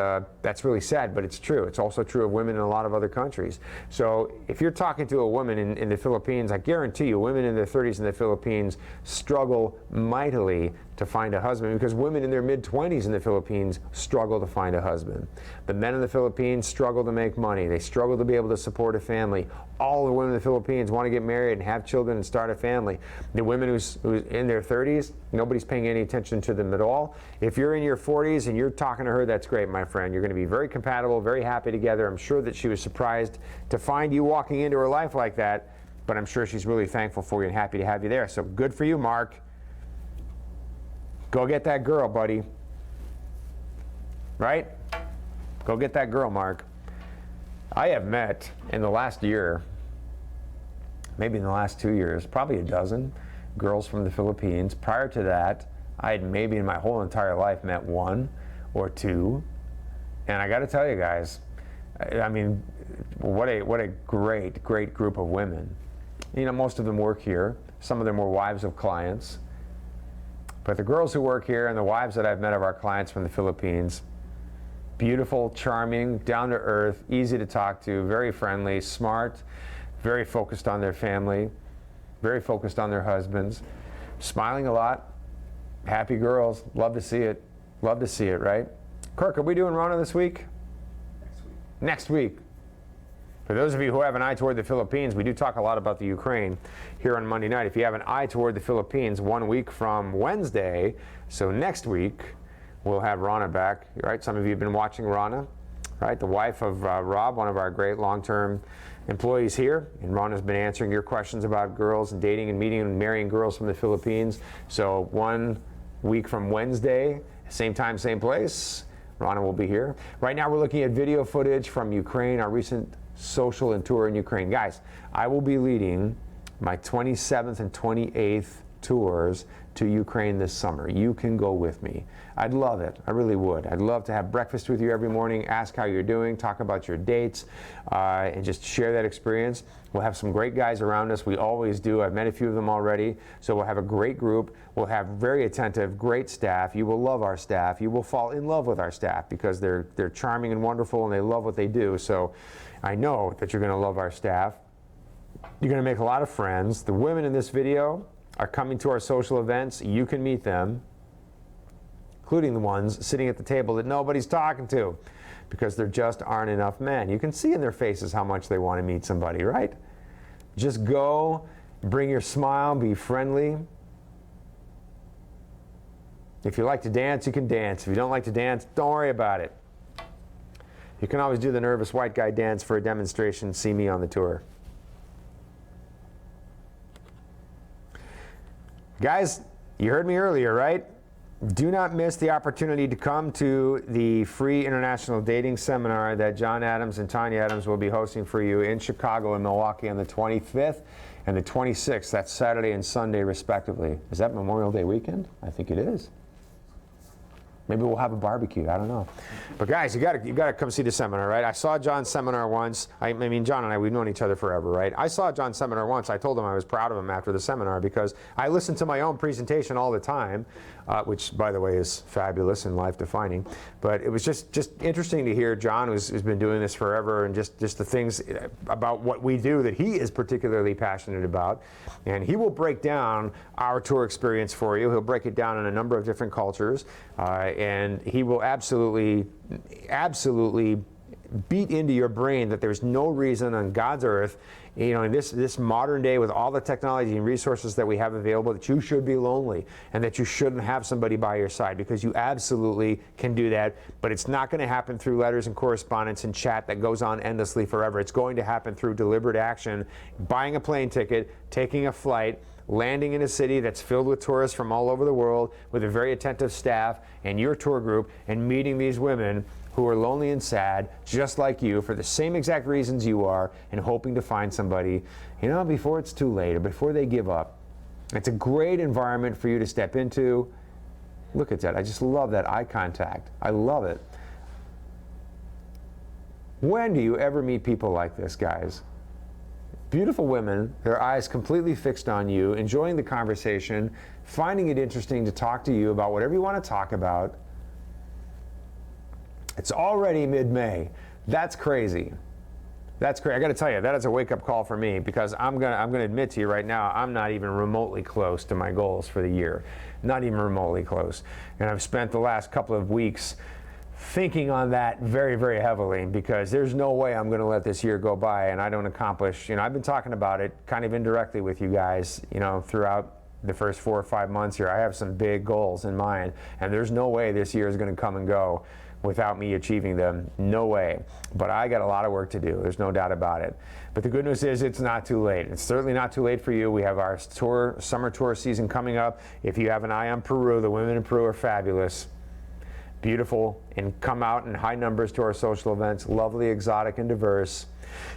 that's really sad, but it's true. It's also true of women in a lot of other countries. So if you're talking to a woman in the Philippines, I guarantee you women in their 30s in the Philippines struggle mightily to find a husband, because women in their mid-20s in the Philippines struggle to find a husband. The men in the Philippines struggle to make money. They struggle to be able to support a family. All the women in the Philippines want to get married and have children and start a family. The women who's in their 30s, nobody's paying any attention to them at all. If you're in your 40s and you're talking to her, that's great, my friend. You're going to be very compatible, very happy together. I'm sure that she was surprised to find you walking into her life like that, but I'm sure she's really thankful for you and happy to have you there. So good for you, Mark. Go get that girl, buddy. Right? Go get that girl, Mark. I have met in the last year, maybe in the last 2 years, probably a dozen girls from the Philippines. Prior to that, I had maybe in my whole entire life met one or two. And I got to tell you guys, I mean, what a great group of women. You know, most of them work here. Some of them were wives of clients. But the girls who work here and the wives that I've met of our clients from the Philippines, beautiful, charming, down to earth, easy to talk to, very friendly, smart, very focused on their family, very focused on their husbands, smiling a lot, happy girls. Love to see it. Love to see it, right? Kirk, are we doing Rana this week? Next week. For those of you who have an eye toward the Philippines, we do talk a lot about the Ukraine here on Monday night. If you have an eye toward the Philippines, 1 week from Wednesday, so next week, we'll have Rana back. Right? Some of you have been watching Rana, right? The wife of Rob, one of our great long-term employees here, and Rana's been answering your questions about girls and dating and meeting and marrying girls from the Philippines. So 1 week from Wednesday, same time, same place, Rana will be here. Right now, we're looking at video footage from Ukraine, our recent social and tour in Ukraine. Guys, I will be leading my 27th and 28th tours to Ukraine this summer. You can go with me. I'd love it. I really would. I'd love to have breakfast with you every morning, ask how you're doing, talk about your dates, and just share that experience. We'll have some great guys around us. We always do. I've met a few of them already. So we'll have a great group. We'll have very attentive, great staff. You will love our staff. You will fall in love with our staff because they're charming and wonderful and they love what they do. So I know that you're going to love our staff. You're going to make a lot of friends. The women in this video are coming to our social events. You can meet them, including the ones sitting at the table that nobody's talking to because there just aren't enough men. You can see in their faces how much they want to meet somebody, right? Just go, bring your smile, be friendly. If you like to dance, you can dance. If you don't like to dance, don't worry about it. You can always do the nervous white guy dance for a demonstration. See me on the tour. Guys, you heard me earlier, right? do not miss the opportunity to come to the free international dating seminar that John Adams and Tanya Adams will be hosting for you in Chicago and Milwaukee on the 25th and the 26th. That's Saturday and Sunday, respectively. Is that Memorial Day weekend? I think it is. Maybe we'll have a barbecue. I don't know. But guys, you gotta come see the seminar, right? I saw John's seminar once. I mean, John and I, we've known each other forever, right? I saw John's seminar once. I told him I was proud of him after the seminar because I listened to my own presentation all the time, which, by the way, is fabulous and life-defining. But it was just interesting to hear John, who's been doing this forever, and just the things about what we do that he is particularly passionate about. And he will break down our tour experience for you. He'll break it down in a number of different cultures. And he will absolutely beat into your brain that there's no reason on God's earth, you know, in this modern day with all the technology and resources that we have available, that you should be lonely and that you shouldn't have somebody by your side, because you absolutely can do that. But it's not going to happen through letters and correspondence and chat that goes on endlessly forever. It's going to happen through deliberate action, buying a plane ticket, taking a flight, landing in a city that's filled with tourists from all over the world with a very attentive staff and your tour group, and meeting these women who are lonely and sad just like you for the same exact reasons you are, and hoping to find somebody, you know, before it's too late or before they give up. It's a great environment for you to step into. Look at that. I just love that eye contact. I love it. When do you ever meet people like this, guys? Beautiful women, their eyes completely fixed on you, enjoying the conversation, finding it interesting to talk to you about whatever you want to talk about. It's already mid-May. That's crazy. That's crazy. I got to tell you, that is a wake-up call for me, because I'm gonna admit to you right now, I'm not even remotely close to my goals for the year. Not even remotely close. And I've spent the last couple of weeks thinking on that very, very heavily, because there's no way I'm going to let this year go by and I don't accomplish, you know, I've been talking about it kind of indirectly with you guys, you know, throughout the first 4 or 5 months here. I have some big goals in mind, and there's no way this year is going to come and go without me achieving them. No way. But I got a lot of work to do. There's no doubt about it. But the good news is it's not too late. It's certainly not too late for you. We have our summer tour season coming up. If you have an eye on Peru, the women in Peru are fabulous, beautiful, and come out in high numbers to our social events. Lovely, exotic, and diverse.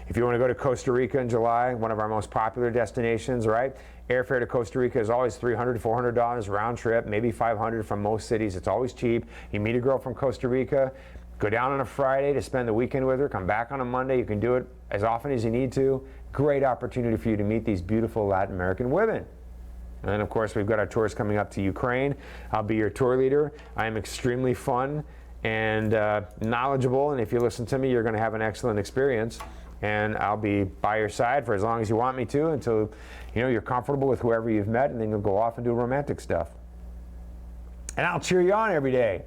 If you want to go to Costa Rica in July, one of our most popular destinations, right? Airfare to Costa Rica is always $300 to $400 round trip, maybe $500 from most cities. It's always cheap. You meet a girl from Costa Rica, go down on a Friday to spend the weekend with her, come back on a Monday. You can do it as often as you need to. Great opportunity for you to meet these beautiful Latin American women. And then, of course, we've got our tours coming up to Ukraine. I'll be your tour leader. I am extremely fun and knowledgeable, and if you listen to me, you're going to have an excellent experience. And I'll be by your side for as long as you want me to, until, you know, you're comfortable with whoever you've met, and then you'll go off and do romantic stuff. And I'll cheer you on every day.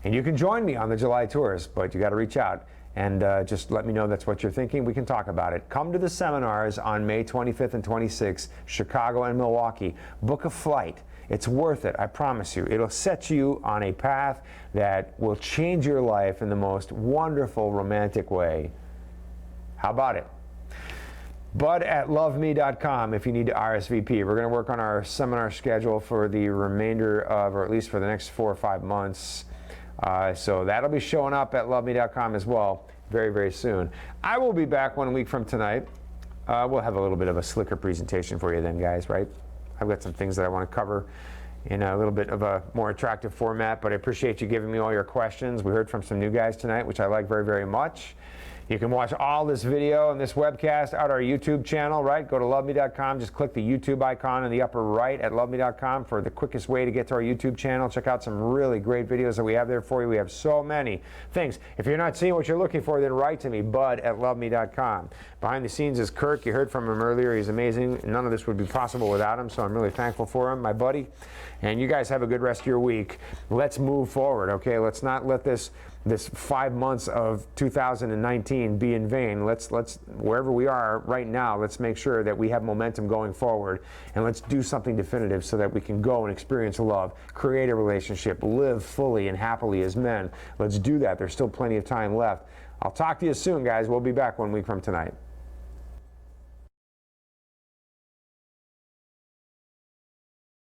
And you can join me on the July tours, but you got to reach out and just let me know that's what you're thinking. We can talk about it. Come to the seminars on May 25th and 26th, Chicago and Milwaukee. Book a flight. It's worth it, I promise you. It'll set you on a path that will change your life in the most wonderful, romantic way. How about it? Bud@loveme.com if you need to RSVP. We're going to work on our seminar schedule for the remainder of, or at least for the next 4 or 5 months. So that'll be showing up at loveme.com as well very, very soon. I will be back 1 week from tonight. We'll have a little bit of a slicker presentation for you then, guys, right? I've got some things that I want to cover in a little bit of a more attractive format, but I appreciate you giving me all your questions. We heard from some new guys tonight, which I like very, very much. You can watch all this video and this webcast at our YouTube channel, right? Go to loveme.com. Just click the YouTube icon in the upper right at loveme.com for the quickest way to get to our YouTube channel. Check out some really great videos that we have there for you. We have so many things. If you're not seeing what you're looking for, then write to me, bud@loveme.com. Behind the scenes is Kirk. You heard from him earlier. He's amazing. None of this would be possible without him, so I'm really thankful for him, my buddy. And you guys have a good rest of your week. Let's move forward, okay? Let's not let this 5 months of 2019 be in vain. Let's wherever we are right now, let's make sure that we have momentum going forward, and let's do something definitive so that we can go and experience love, create a relationship, live fully and happily as men. Let's do that. There's still plenty of time left. I'll talk to you soon, guys. We'll be back 1 week from tonight.